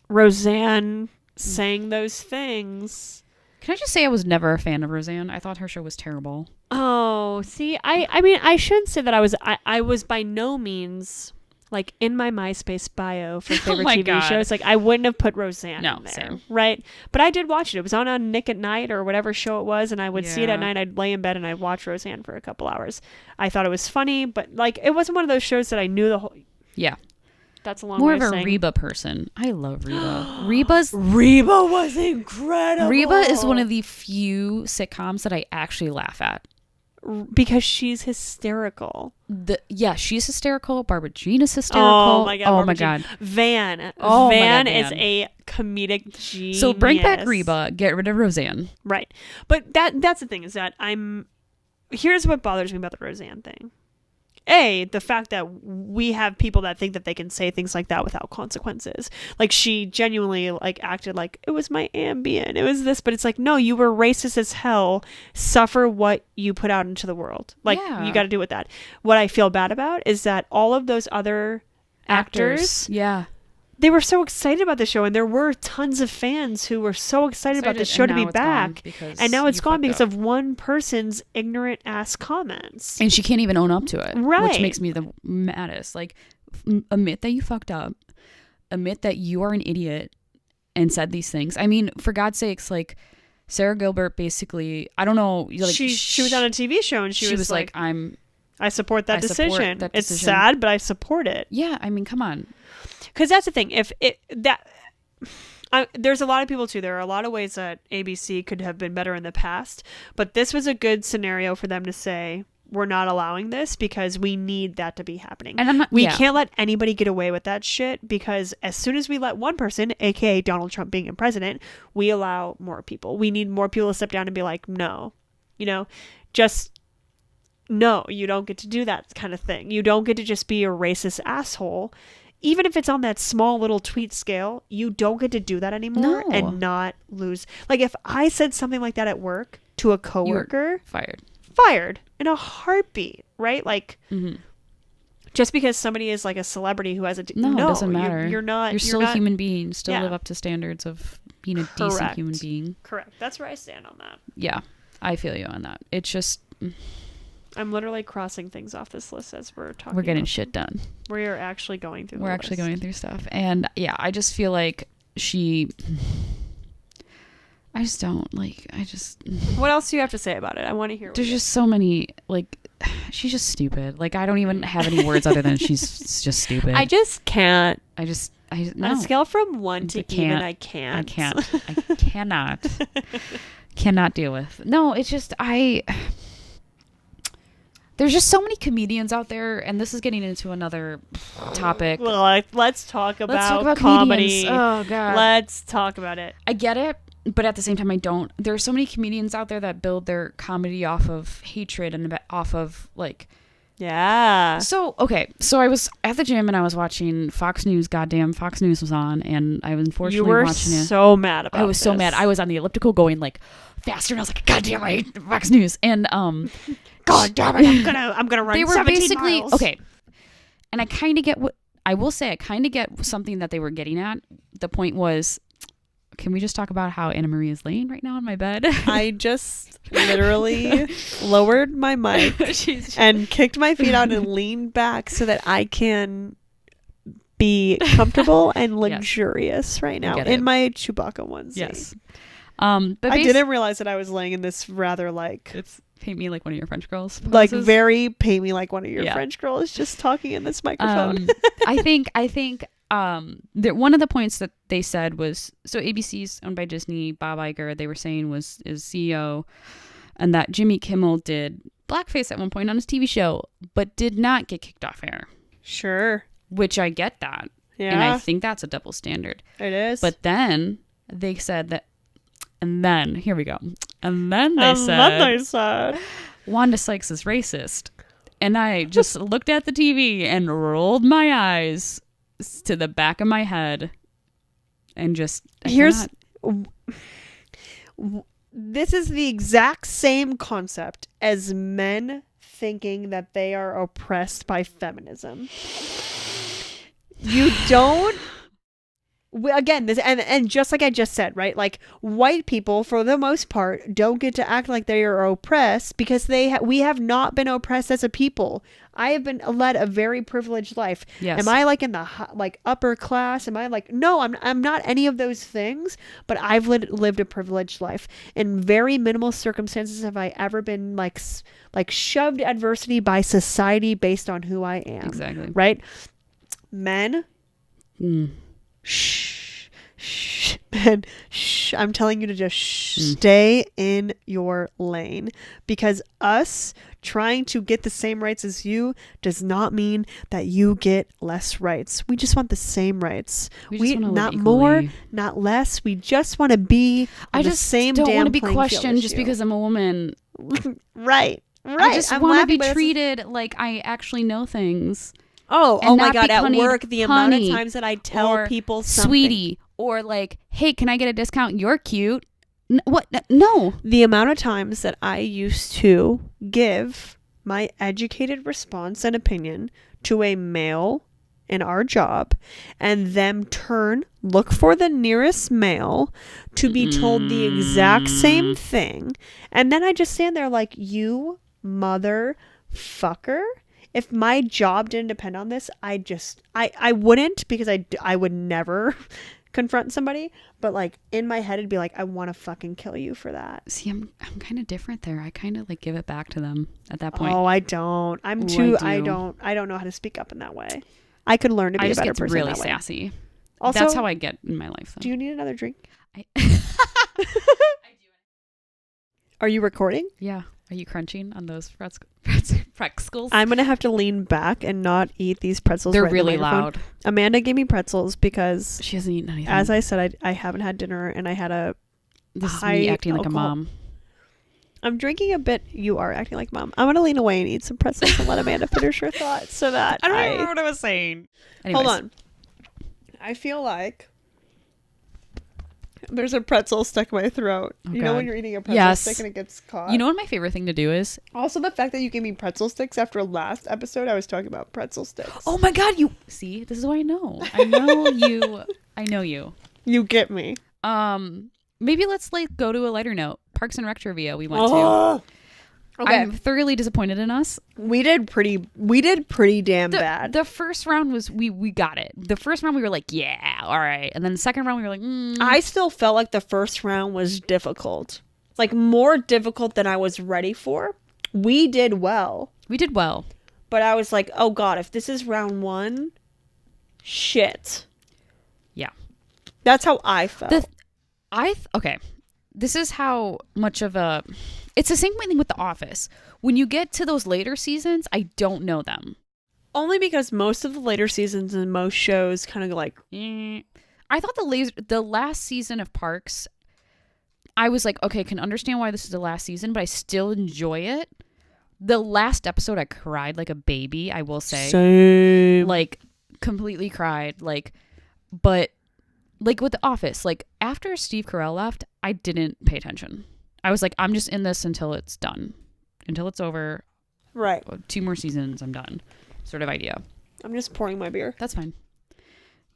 Roseanne saying those things. Can I just say I was never a fan of Roseanne? I thought her show was terrible. Oh, see, I mean, I shouldn't say that I was by no means like in my MySpace bio for favorite TV shows. Like I wouldn't have put Roseanne in there, same. Right? But I did watch it. It was on Nick at Night or whatever show it was, and I would see it at night. I'd lay in bed and I'd watch Roseanne for a couple hours. I thought it was funny, but like it wasn't one of those shows that I knew the whole. Yeah. That's a long more way of a Reba person. I love Reba. Reba was incredible. Reba is one of the few sitcoms that I actually laugh at. Because she's hysterical. She's hysterical. Barbara Jean is hysterical. Oh my God. Oh my God. Van is a comedic genius. So bring back Reba. Get rid of Roseanne. Right. But that's the thing is that here's what bothers me about the Roseanne thing. The fact that we have people that think that they can say things like that without consequences. Like she genuinely like acted like it was my Ambien. It was this, but it's like, no, you were racist as hell. Suffer what you put out into the world. Like you got to do with that. What I feel bad about is that all of those other actors. They were so excited about the show, and there were tons of fans who were so excited about the show to be back. And now it's gone because of one person's ignorant ass comments. And she can't even own up to it. Right. Which makes me the maddest. Like, admit that you fucked up. Admit that you are an idiot and said these things. I mean, for God's sakes, like, Sarah Gilbert basically, I don't know. Like, she was on a TV show, and she was like, I support that decision. It's sad, but I support it. Yeah, I mean, come on. Because that's the thing. There's a lot of people too. There are a lot of ways that ABC could have been better in the past, but this was a good scenario for them to say, we're not allowing this because we need that to be happening. And we can't let anybody get away with that shit, because as soon as we let one person, aka Donald Trump being president, we allow more people. We need more people to step down and be like, no, just no, you don't get to do that kind of thing. You don't get to just be a racist asshole. Even if it's on that small little tweet scale, you don't get to do that anymore and not lose. Like, if I said something like that at work to a coworker, fired in a heartbeat, right? Like, just because somebody is like a celebrity who has a no, it doesn't matter. You're still a human being. Still live up to standards of being a decent human being. Correct. That's where I stand on that. Yeah, I feel you on that. It's just, I'm literally crossing things off this list as we're talking. We're getting shit done. We're actually going through. We're actually going through stuff, and yeah, I just feel like I just don't like. What else do you have to say about it? I want to hear. There's just so many, like, she's just stupid. Like, I don't even have any words other than she's just stupid. I just can't. No. On a scale from 1 to even, I can't. I can't. I cannot. Cannot deal with. No, it's just there's just so many comedians out there, and this is getting into another topic. Well, let's talk about comedy. Oh God. Let's talk about it. I get it. But at the same time, I don't. There are so many comedians out there that build their comedy off of hatred and off of, like... Yeah. So, okay. So I was at the gym and I was watching Fox News. Goddamn, Fox News was on. And I was unfortunately watching it. You were so mad about it. I was so mad. I was on the elliptical going, like, faster. And I was like, goddamn, I hate Fox News. And, God damn it, I'm gonna run 17 miles. They were basically... Okay. And I kind of get what... I will say, I kind of get something that they were getting at. The point was... Can we just talk about how Anna Marie is laying right now on my bed? I just literally lowered my mic and kicked my feet out and leaned back so that I can be comfortable and luxurious right now in my Chewbacca onesie. Yes. But I didn't realize that I was laying in this rather like... It's paint me like one of your French girls poses. Like very paint me like one of your French girls just talking in this microphone. I think one of the points that they said was, so ABC's owned by Disney. Bob Iger, they were saying, is CEO, and that Jimmy Kimmel did blackface at one point on his TV show, but did not get kicked off air. Sure. Which I get that. Yeah. And I think that's a double standard. It is. But then they said that, and then, here we go. And then they said, Wanda Sykes is racist. And I just looked at the TV and rolled my eyes to the back of my head and just... This is the exact same concept as men thinking that they are oppressed by feminism. You don't... Again, this and just like I just said, right? Like, white people, for the most part, don't get to act like they are oppressed because we have not been oppressed as a people. I have been led a very privileged life. Yes. Am I like in the like upper class? Am I like no? I'm not any of those things. But I've lived a privileged life. In very minimal circumstances have I ever been like shoved adversity by society based on who I am. Exactly. Right? Men. Shh, man, shh. I'm telling you to just stay in your lane, because us trying to get the same rights as you does not mean that you get less rights. We just want the same rights. We not more, not less. We just want to be on the same damn playing field. I just don't want to be questioned just because I'm a woman. Right. I just want to be treated like I actually know things. Oh my God, at work, the amount of times that I tell people something. Sweetie, or like, hey, can I get a discount? You're cute. What? No. The amount of times that I used to give my educated response and opinion to a male in our job and them look for the nearest male to be told the exact same thing. And then I just stand there like, you motherfucker. If my job didn't depend on this, I wouldn't, because I would never confront somebody. But like in my head, it'd be like, I want to fucking kill you for that. See, I'm kind of different there. I kind of like give it back to them at that point. Oh, I don't. I don't know how to speak up in that way. I could learn to be a better person. Really that way. sassy. Also, that's how I get in my life. Though. Do you need another drink? I do. Are you recording? Yeah. Are you crunching on those pretzels? I'm going to have to lean back and not eat these pretzels. They're really loud. Amanda gave me pretzels because she hasn't eaten anything. As I said, I haven't had dinner and I had This is me acting like a mom. I'm drinking a bit. You are acting like mom. I'm going to lean away and eat some pretzels and let Amanda finish her thoughts so that I don't remember what I was saying. Anyways. Hold on. I feel like there's a pretzel stuck in my throat. Oh, you know when you're eating a pretzel stick and it gets caught? You know what my favorite thing to do is? Also the fact that you gave me pretzel sticks after last episode. I was talking about pretzel sticks. Oh my God. You see, this is what I know. I know you. I know you. You get me. Maybe let's go to a lighter note. Parks and Rec trivia we went to. Okay. I'm thoroughly disappointed in us. We did pretty damn bad. The first round was we got it. The first round we were like, yeah, all right. And then the second round we were like, I still felt like the first round was difficult. Like more difficult than I was ready for. We did well. But I was like, oh God, if this is round 1, shit. Yeah. That's how I felt. Okay. This is how much of a... It's the same thing with The Office. When you get to those later seasons, I don't know them. Only because most of the later seasons and most shows kind of like... I thought the last season of Parks, I was like, okay, I can understand why this is the last season, but I still enjoy it. The last episode, I cried like a baby, I will say. Same. Like, completely cried. But... Like with The Office, like after Steve Carell left, I didn't pay attention. I was like, I'm just in this until it's done. Until it's over. Right. 2 more seasons, I'm done. Sort of idea. I'm just pouring my beer. That's fine.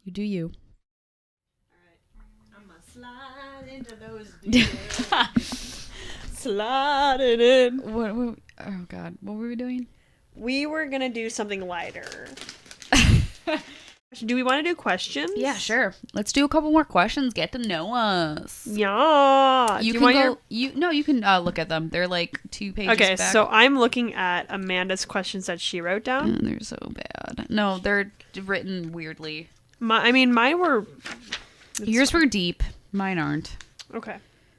You do you. All right. I'm gonna slide into those DMs. Slide it in. Oh God. What were we doing? We were going to do something lighter. Do we want to do questions? Yeah, sure. Let's do a couple more questions. Get to know us. Yeah. You can look at them. They're like 2 pages Okay, back. so I'm looking at Amanda's questions that she wrote down. They're so bad. No, they're written weirdly. Mine were... Yours were deep. Mine aren't. Okay.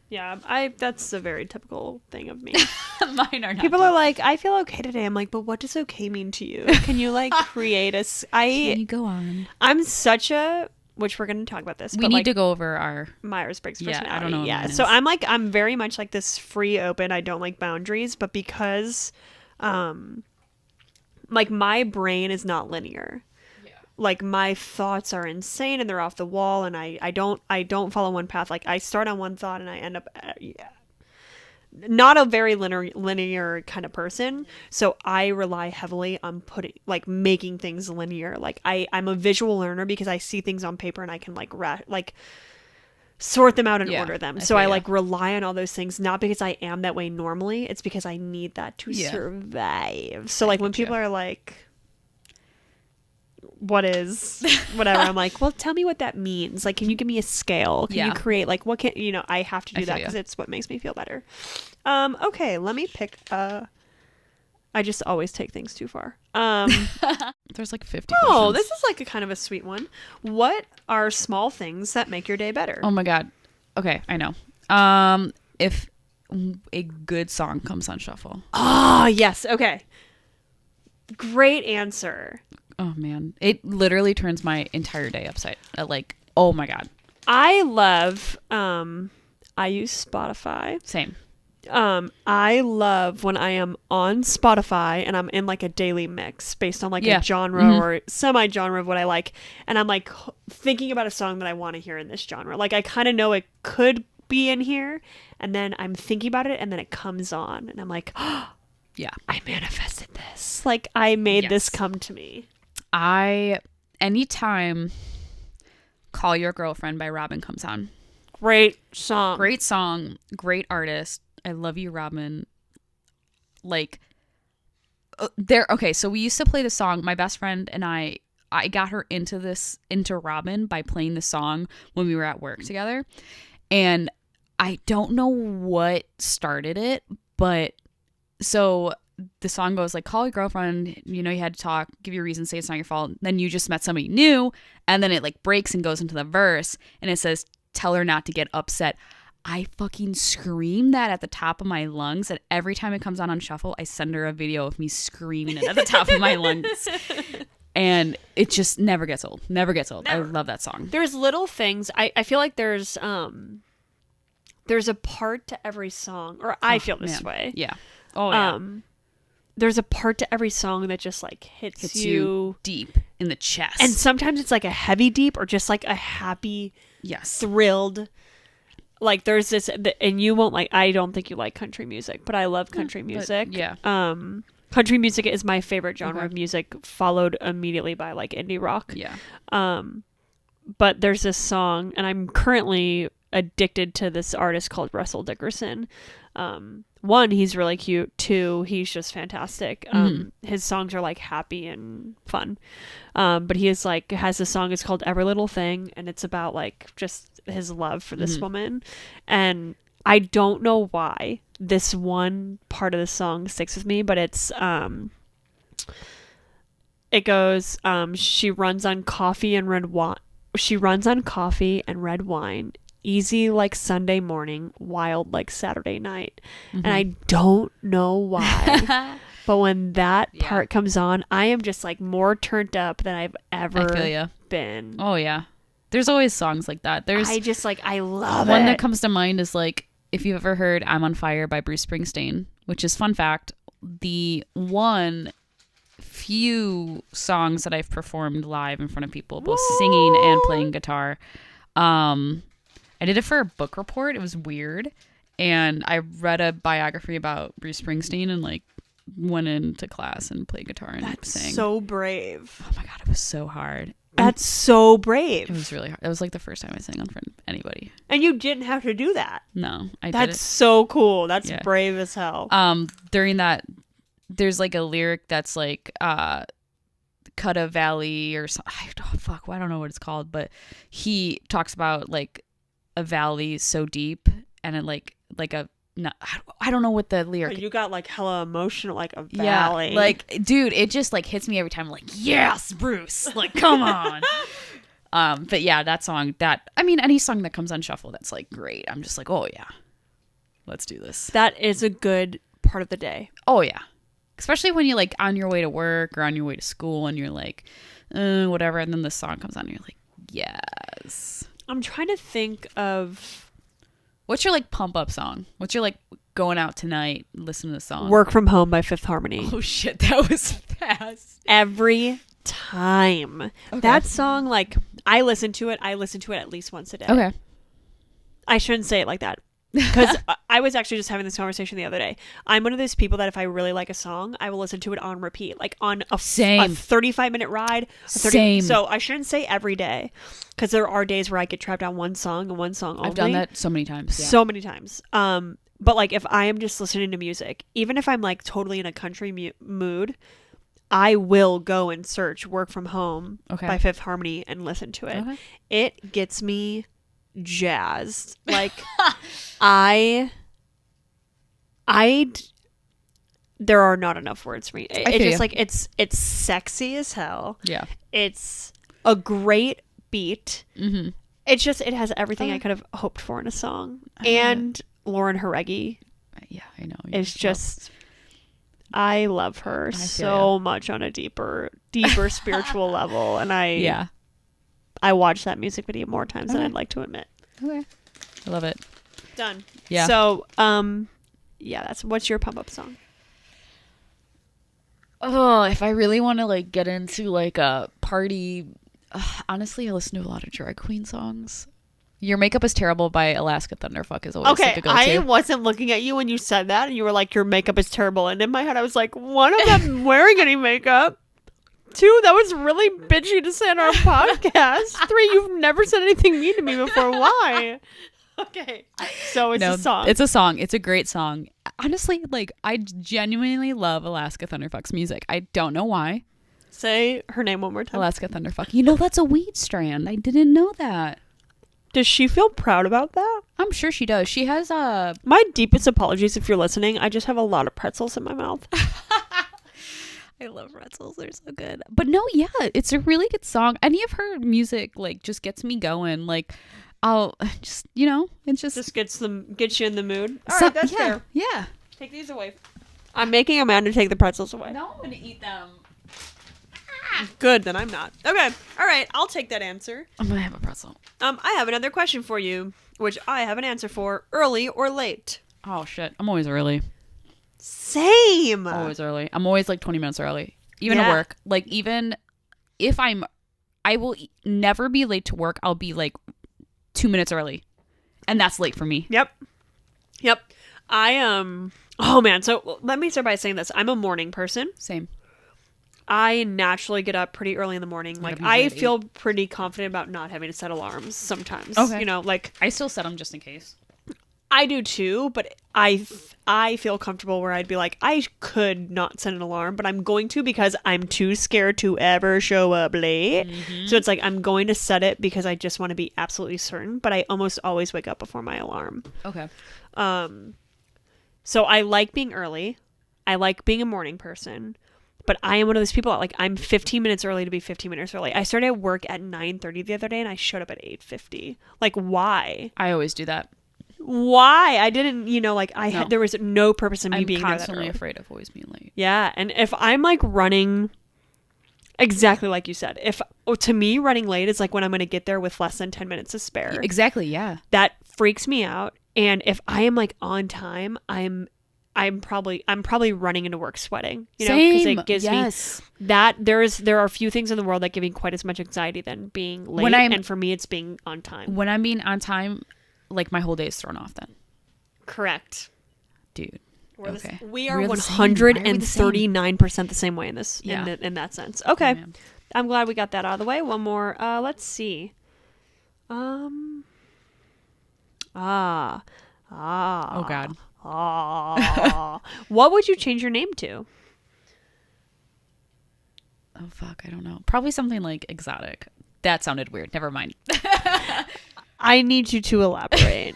Yeah, that's a very typical thing of me. Mine are not. People are like, I feel okay today. I'm like, but what does okay mean to you? Can you create a... Can you go on? I'm such a... Which we're going to talk about this. We need to go over our... Myers-Briggs personality. Yeah, I don't know. Yeah, so I'm very much like this free, open. I don't like boundaries. But because, my brain is not linear. Like my thoughts are insane and they're off the wall, and I don't follow one path. Like I start on one thought and I end up not a very linear kind of person. So I rely heavily on making things linear. Like I'm a visual learner because I see things on paper and I can sort them out and order them. So I rely on all those things, not because I am that way normally. It's because I need that to survive. So when people are like, what is whatever, I'm like, well, tell me what that means. Like, can you give me a scale? Can you create what can I have to do that because it's what makes me feel better. Okay, let me pick I just always take things too far. There's 50 questions. Oh, this is a kind of a sweet one. What are small things that make your day better? Oh my God. Okay, I know. If a good song comes on shuffle. Oh, yes. Okay. Great answer. Oh man, it literally turns my entire day upside. Oh my God. I love. I use Spotify. Same. I love when I am on Spotify and I'm in a daily mix based on a genre or semi-genre of what I like, and I'm thinking about a song that I want to hear in this genre. I kind of know it could be in here, and then I'm thinking about it, and then it comes on, and I'm like, oh, yeah, I manifested this. I made this come to me. Anytime Call Your Girlfriend by Robin comes on. Great song. Great artist. I love you, Robin. Okay, so we used to play the song. My best friend and I got her into Robin by playing the song when we were at work together. And I don't know what started it, but so the song goes call your girlfriend, you had to talk, give your reason, say it's not your fault. Then you just met somebody new, and then it breaks and goes into the verse, and it says, tell her not to get upset. I fucking scream that at the top of my lungs, and every time it comes on shuffle, I send her a video of me screaming it at the top of my lungs. And it just never gets old. Never gets old. Never. I love that song. There's little things. I feel like there's there's a part to every song, or I feel this way. Yeah. Oh, yeah. There's a part to every song that just like hits you deep in the chest. And sometimes it's like a heavy deep or just like a happy, thrilled. Like there's this, and you won't like, I don't think you like country music, but I love country music. Yeah. Country music is my favorite genre of music, followed immediately by like indie rock. Yeah. But there's this song, and I'm currently addicted to this artist called Russell Dickerson. One, he's really cute. Two, he's just fantastic. His songs are like happy and fun. But he is like, has a song, it's called Every Little Thing, and it's about like just his love for this woman. And I don't know why this one part of the song sticks with me, but it's it goes, she runs on coffee and red wine. She runs on coffee and red wine. Easy like Sunday morning, wild like Saturday night. And I don't know why. But when that part comes on, I am just like more turned up than I've ever been. Oh yeah. There's always songs like that. I love it. One that comes to mind is like, if you've ever heard I'm on Fire by Bruce Springsteen, which is, fun fact, the one few songs that I've performed live in front of people, both singing and playing guitar. I did it for a book report. It was weird. And I read a biography about Bruce Springsteen and like went into class and played guitar and sang. That's so brave. Oh my God, it was so hard. That's so brave. It was really hard. It was like the first time I sang in front of anybody. And you didn't have to do that. No, That's so cool. That's brave as hell. During that, there's like a lyric that's like cut a valley or something. I don't know what it's called, but he talks about like a valley so deep and it like a no, I don't know what the lyric. You got like hella emotional, like a valley. Yeah, like dude, it just like hits me every time. I'm like, yes, Bruce, like come on. But yeah, that song. Any song that comes on shuffle that's like great. I'm just like, oh yeah, let's do this. That is a good part of the day. Oh yeah, especially when you're like on your way to work or on your way to school and you're like, whatever, and then the song comes on and you're like, yes. I'm trying to think of. What's your like pump up song? What's your like going out tonight, listen to the song? Work From Home by Fifth Harmony. Oh shit, that was fast. Every time. Okay. That song, like, I listen to it at least once a day. Okay. I shouldn't say it like that. Because I was actually just having this conversation the other day. I'm one of those people that if I really like a song, I will listen to it on repeat. Like on a 35-minute ride. Same. So I shouldn't say every day. Because there are days where I get trapped on one song and one song only. I've done that so many times. Yeah. So many times. But like if I am just listening to music, even if I'm like totally in a country mood, I will go and search Work From Home by Fifth Harmony and listen to it. Okay. It gets me jazzed. Like there are not enough words for me. It's just like it's sexy as hell. Yeah. It's a great beat. Mm-hmm. It's just, it has everything I could have hoped for in a song. And Lauren Jareggi. Yeah, I know. It's just, I love her so much on a deeper spiritual level. And I watch that music video more times than I'd like to admit. Okay. I love it. Done. Yeah. So, what's your pump up song? Oh, if I really want to like get into like a party, honestly, I listen to a lot of drag queen songs. Your Makeup Is Terrible by Alaska Thunderfuck is always like a go-to. I wasn't looking at you when you said that, and you were like, your makeup is terrible. And in my head, I was like, one of them wearing any makeup. 2, that was really bitchy to say on our podcast. 3, you've never said anything mean to me before. Why? Okay. So it's a song. It's a song. It's a great song. Honestly, like, I genuinely love Alaska Thunderfuck's music. I don't know why. Say her name one more time. Alaska Thunderfuck. You know, that's a weed strand. I didn't know that. Does she feel proud about that? I'm sure she does. She has a... My deepest apologies if you're listening. I just have a lot of pretzels in my mouth. I love pretzels. They're so good. But no, yeah, it's a really good song. Any of her music, like, just gets me going. Like, I'll just, you know, it's just gets you in the mood. All right, that's fair. Yeah. Take these away. I'm making Amanda take the pretzels away. No, I'm going to eat them. Good, then I'm not. Okay. All right, I'll take that answer. I'm going to have a pretzel. I have another question for you. which I have an answer for, early or late. Oh, shit. I'm always early. Same. Always early. I'm always like 20 minutes early. Even to work. Like, even if I will never be late to work. I'll be like 2 minutes early. And that's late for me. Yep. Oh, man. So let me start by saying this. I'm a morning person. Same. I naturally get up pretty early in the morning. Like, I feel pretty confident about not having to set alarms sometimes. Okay. You know, like... I still set them just in case. I do too, but I feel comfortable where I'd be like, I could not set an alarm, but I'm going to because I'm too scared to ever show up late. Mm-hmm. So it's like, I'm going to set it because I just want to be absolutely certain, but I almost always wake up before my alarm. Okay. So I like being early. I like being a morning person. But I am one of those people, like, I'm 15 minutes early to be 15 minutes early. I started work at 9:30 the other day, and I showed up at 8:50. Like, why? I always do that. Why? I didn't, like, there was no purpose in me being there that early. I'm constantly afraid of always being late. Yeah, and if I'm, like, running, exactly like you said, to me, running late is, like, when I'm going to get there with less than 10 minutes to spare. Exactly, yeah. That freaks me out, and if I am, like, on time, I'm probably running into work sweating, because it gives me that there are a few things in the world that give me quite as much anxiety than being late, and for me it's being on time. When I'm being on time, like, my whole day is thrown off then. Correct. Dude. Okay. We are 139% the same way in this, in that sense. Okay. Oh, I'm glad we got that out of the way. One more. Let's see. Oh God. What would you change your name to? Oh, fuck. I don't know. Probably something like exotic. That sounded weird. Never mind. I need you to elaborate.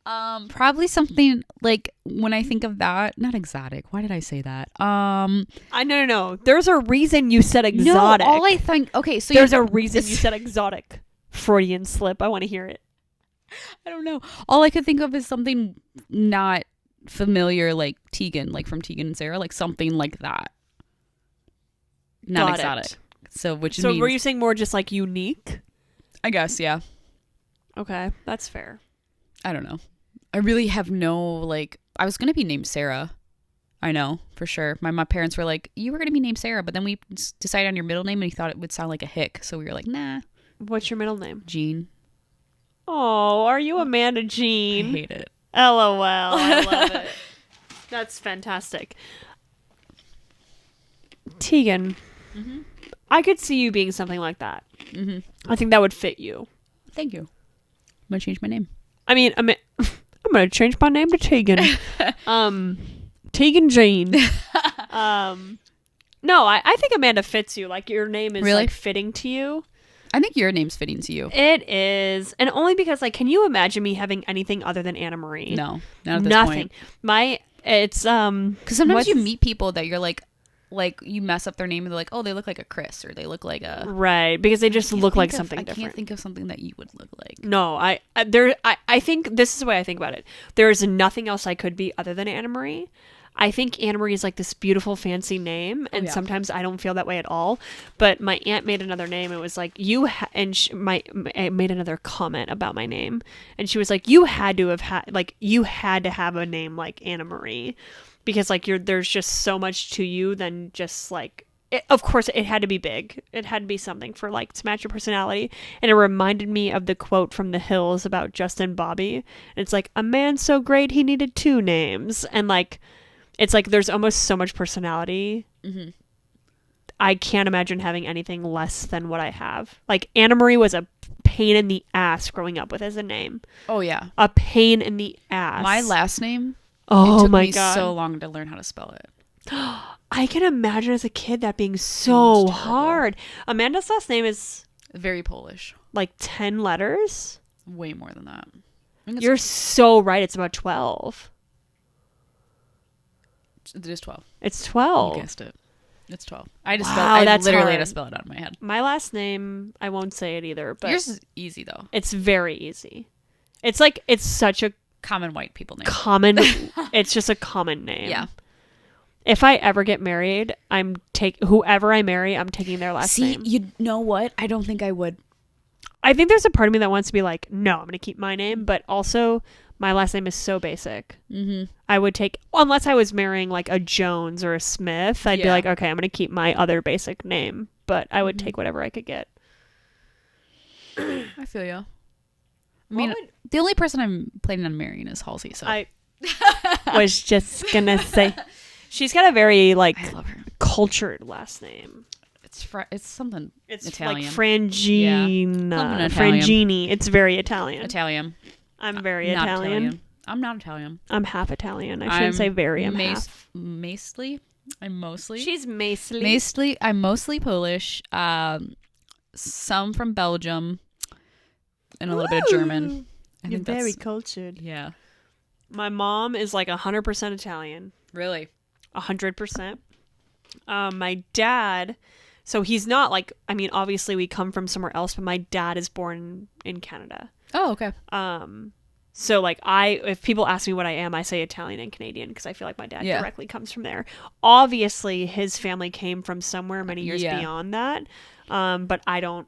Probably something like, when I think of that, not exotic. Why did I say that? No. There's a reason you said exotic. No, all I think. Okay, so there's a reason you said exotic. Freudian slip. I want to hear it. I don't know. All I could think of is something not familiar, like Tegan, like from Tegan and Sarah, like something like that. Not exotic. So means, were you saying more just like unique? I guess, yeah. Okay, that's fair. I don't know. I really have no, like, I was going to be named Sarah. I know, for sure. My parents were like, you were going to be named Sarah, but then we decided on your middle name and he thought it would sound like a hick. So we were like, nah. What's your middle name? Jean. Oh, are you Amanda Jean? I hate it. LOL. I love it. That's fantastic. Tegan, mm-hmm. I could see you being something like that. Mm-hmm. I think that would fit you. Thank you. I'm going to change my name. I mean, I'm going to change my name to Tegan. Tegan Jean. No, I think Amanda fits you. Like, your name is really? Like fitting to you. I think your name's fitting to you. It is. And only because, like, can you imagine me having anything other than Anna Marie? No, not at this point. It's because sometimes you meet people that you're like you mess up their name and they're like, oh, they look like a Chris, or they look like a, right, because they just look like something different. I can't think of something that you would look like. No, I think this is the way I think about it. There is nothing else I could be other than Anna Marie. I think Anna Marie is like this beautiful, fancy name, and sometimes I don't feel that way at all. But my aunt made another name. It was like I made another comment about my name, and she was like, you had to have a name like Anna Marie, because like there's just so much to you than just like. Of course, it had to be big. It had to be something for like to match your personality. And it reminded me of the quote from The Hills about Justin Bobby. And it's like, a man so great he needed two names, and like. It's like there's almost so much personality. Mm-hmm. I can't imagine having anything less than what I have. Like, Anna Marie was a pain in the ass growing up with as a name. Oh, yeah. A pain in the ass. My last name, it took me so long to learn how to spell it. I can imagine as a kid that being so hard. Amanda's last name is... very Polish. Like 10 letters? Way more than that. You're so right. It's about 12. It is 12. It's 12. You guessed it. It's 12. I literally had to spell it out of my head. My last name, I won't say it either, but yours is easy though. It's very easy. It's like, it's such a common white people name. It's just a common name. Yeah. If I ever get married, whoever I marry, I'm taking their last name. See, you know what? I don't think I would. I think there's a part of me that wants to be like, no, I'm going to keep my name, but also my last name is so basic. Mm-hmm. I would take, unless I was marrying like a Jones or a Smith, I'd be like, okay, I'm going to keep my other basic name, but I would take whatever I could get. I feel you. I mean, the only person I'm planning on marrying is Halsey, so. I was just going to say, she's got a very like I love her. Cultured last name. It's something It's Italian. like Frangina. Something Italian. Frangini. It's very Italian. Italian. I'm very Not Italian. I'm not Italian. I'm half Italian. I shouldn't say very. I'm half. Mostly. I'm mostly. She's mostly. I'm mostly Polish. Some from Belgium, and a little bit of German. You're very cultured. Yeah. My mom is like 100% Italian. Really? 100%. My dad, so he's not like, I mean, obviously we come from somewhere else, but my dad is born in Canada. Oh, okay. So like if people ask me what I am, I say Italian and Canadian because I feel like my dad directly comes from there. Obviously his family came from somewhere many years beyond that. But I don't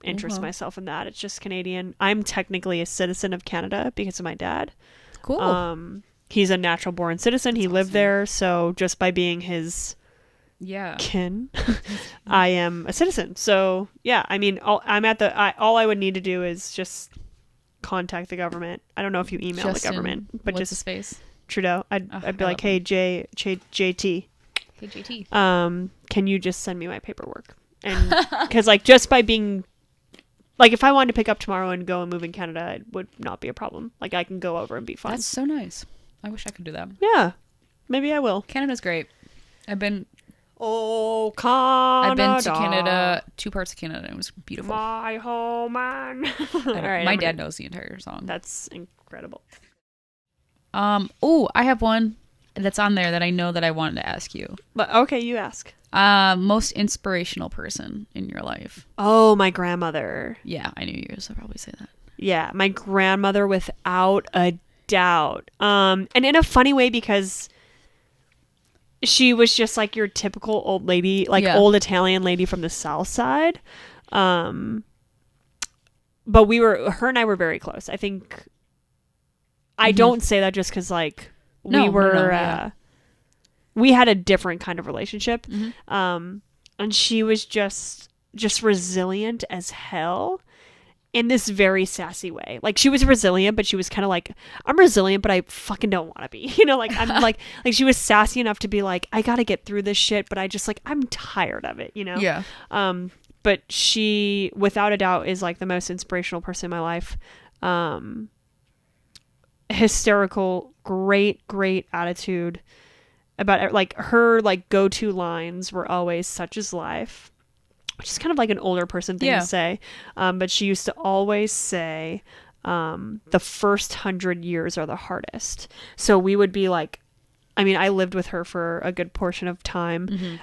interest myself in that. It's just Canadian. I'm technically a citizen of Canada because of my dad. Cool. He's a natural born citizen. He lived there. So just by being his kin, I am a citizen. So yeah, I mean, all I would need to do is just contact the government. I don't know if you email the government, but what's just his face? Trudeau. I'd be like, hey, JT. Hey, JT. Can you just send me my paperwork? And because like just by being like, if I wanted to pick up tomorrow and go and move in Canada, it would not be a problem. Like I can go over and be fine. That's so nice. I wish I could do that. Yeah, maybe I will. Canada's great. I've been to Canada, 2 parts of Canada. It was beautiful. My home, man. My dad knows the entire song. That's incredible. Oh, I have one that's on there that I know that I wanted to ask you. But okay, you ask. Most inspirational person in your life? Oh, my grandmother. Yeah, I knew you were going to probably say that. Yeah, my grandmother without a doubt. And in a funny way because she was just like your typical old lady, like old Italian lady from the South Side. But her and I were very close. I think I don't say that just because like we had a different kind of relationship. And she was just resilient as hell in this very sassy way. Like she was resilient, but she was kind of like, I'm resilient, but I fucking don't want to be, like I'm like she was sassy enough to be like, I got to get through this shit, but I just like, I'm tired of it, Yeah. But she without a doubt is like the most inspirational person in my life. Hysterical, great attitude about like her like go-to lines were always such is life, which is kind of like an older person thing to say. But she used to always say, the first 100 years are the hardest. So we would be like, I mean, I lived with her for a good portion of time.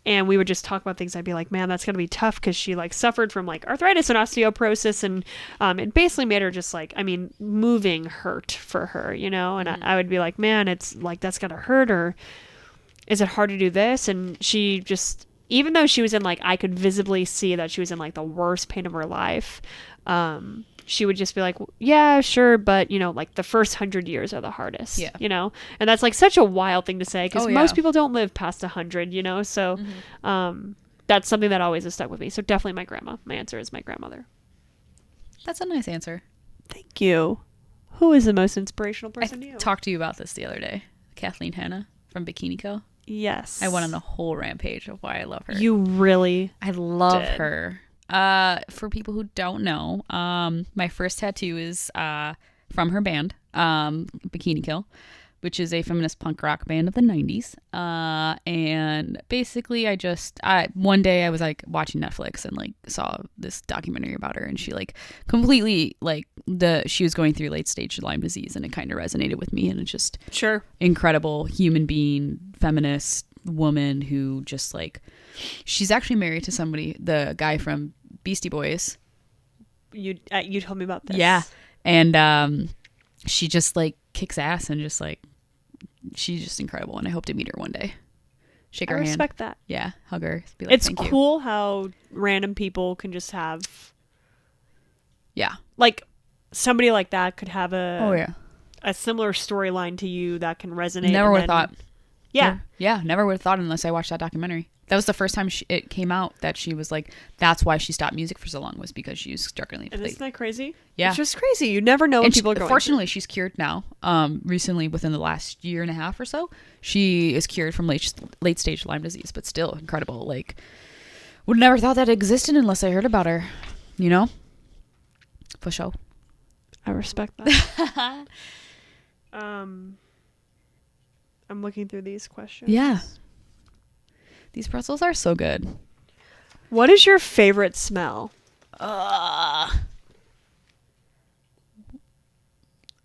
And we would just talk about things. I'd be like, man, that's going to be tough. Cause she like suffered from like arthritis and osteoporosis. And, it basically made her just like, I mean, moving hurt for her, and I would be like, man, it's like, that's going to hurt, or is it hard to do this? And she just, even though she was in like, I could visibly see that she was in like the worst pain of her life. She would just be like, yeah, sure. But like the first 100 years are the hardest, and that's like such a wild thing to say because most people don't live past 100, so, that's something that always has stuck with me. So definitely my grandma. My answer is my grandmother. That's a nice answer. Thank you. Who is the most inspirational person to you? I talked to you about this the other day. Kathleen Hanna from Bikini Co. Yes. I went on a whole rampage of why I love her. You really I love her. For people who don't know, my first tattoo is from her band, Bikini Kill, which is a feminist punk rock band of the 90s. And basically one day I was like watching Netflix and like saw this documentary about her, and she like completely like she was going through late stage Lyme disease, and it kind of resonated with me. And it's just incredible human being, feminist woman who just like, she's actually married to the guy from Beastie Boys. You told me about this. Yeah. And she just like kicks ass, and just like, she's just incredible, and I hope to meet her one day. Shake I her hand. respect that. Yeah, hug her. Be like, It's thank you. cool how random people can just have. Yeah. Like somebody like that could have a similar storyline to you that can resonate. Never would have thought. Yeah. Never would have thought unless I watched that documentary. That was the first time it came out that she was like, that's why she stopped music for so long, was because she was struggling. And isn't that crazy? Yeah. It's just crazy. You never know what people are going fortunately, she's cured now. Recently, within the last year and a half or so, she is cured from late stage Lyme disease, but still incredible. Like, would never thought that existed unless I heard about her, you know? For sure. I respect that. I'm looking through these questions. Yeah. These pretzels are so good. What is your favorite smell?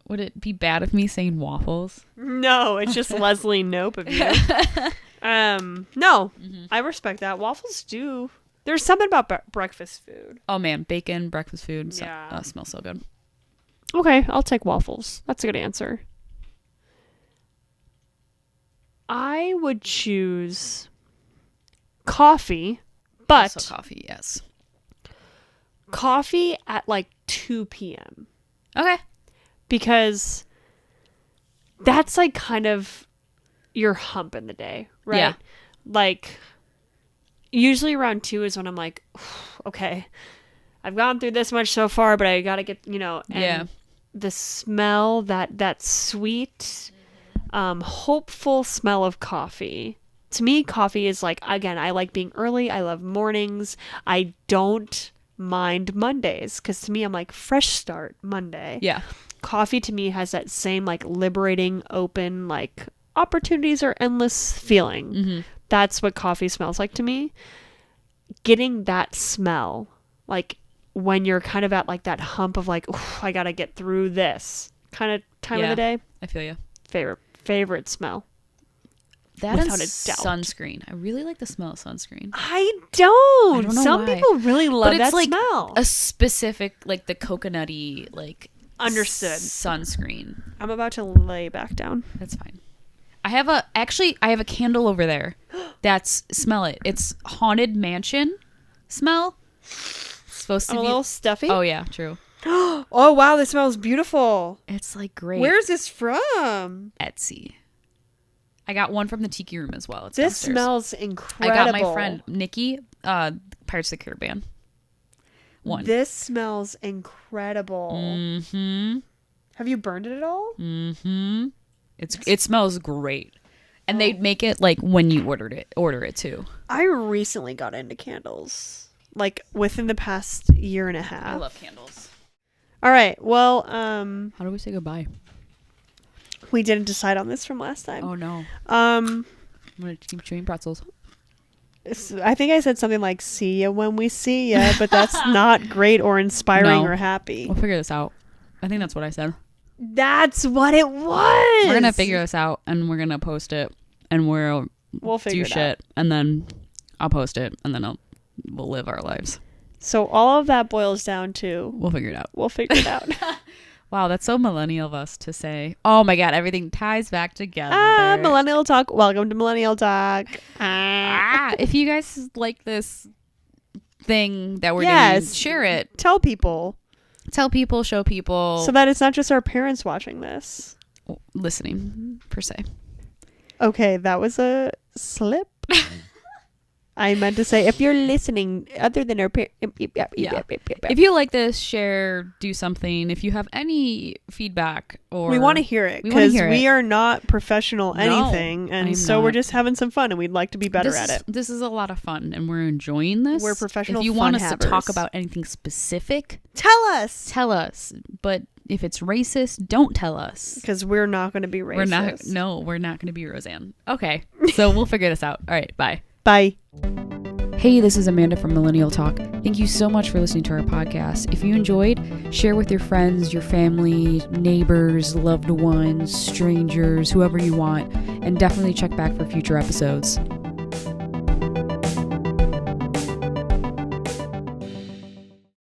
Would it be bad of me saying waffles? No, it's just Leslie Nope of you. No, I respect that. Waffles do. There's something about breakfast food. Oh man, bacon, breakfast food. Yeah. Smells so good. Okay, I'll take waffles. That's a good answer. I would choose coffee, but Also coffee, yes. coffee at like 2 p.m. Okay. Because that's like kind of your hump in the day, right? Yeah. Like usually around 2 is when I'm like, okay, I've gone through this much so far, but I gotta get, and the smell, that sweet, hopeful smell of coffee. To me, coffee is like, again, I like being early. I love mornings. I don't mind Mondays because to me, I'm like, fresh start Monday. Yeah. Coffee to me has that same like liberating, open, like opportunities are endless feeling. Mm-hmm. That's what coffee smells like to me. Getting that smell, like when you're kind of at like that hump of like, I gotta get through this kind of time of the day. I feel you. Favorite smell. That Without and a doubt. sunscreen. I really like the smell of sunscreen. I don't know Some why. people really love But it's that like smell. a specific, like the coconutty, like Understood. sunscreen. I'm about to lay back down. That's fine. I have a candle over there. Smell it. It's Haunted Mansion smell. It's supposed to I'm be a little stuffy. Oh yeah, true. Oh wow, this smells beautiful. It's like great. Where's this from? Etsy. I got one from the Tiki Room as well. It's This downstairs. smells incredible. I got my friend Nikki, Pirates of the Caribbean. One. This smells incredible. Mm-hmm. Have you burned it at all? Mm-hmm. It smells great. And they make it like when you order it too. I recently got into candles. Like within the past year and a half. I love candles. All right. Well, how do we say goodbye? We didn't decide on this from last time. Oh no. I'm gonna keep chewing pretzels. I think I said something like "see ya when we see ya," but that's not great or inspiring or happy. We'll figure this out. I think that's what I said. That's what it was. We're gonna figure this out, and we're gonna post it, and we'll figure do it shit, out. and then I'll post it, and then we'll live our lives. So all of that boils down to we'll figure it out. We'll figure it out. Wow, that's so millennial of us to say. Oh my god, everything ties back together. Millennial Talk. Welcome to Millennial Talk. If you guys like this thing that we're doing, share it. Tell people. Tell people, show people. So that it's not just our parents watching this. Listening, per se. Okay, that was a slip. I meant to say, if you're listening, other than our parents. If you like this, share, do something. If you have any feedback or... We want to hear it, because we are not professional anything, and so we're just having some fun, and we'd like to be better at it. This is a lot of fun, and we're enjoying this. We're professional If you want us to talk about anything specific... Tell us! But if it's racist, don't tell us. Because we're not going to be racist. We're not going to be Rosanne. Okay, so we'll figure this out. All right, bye. Bye. Hey, this is Amanda from Millennial Talk. Thank you so much for listening to our podcast. If you enjoyed, share with your friends, your family, neighbors, loved ones, strangers, whoever you want, and definitely check back for future episodes.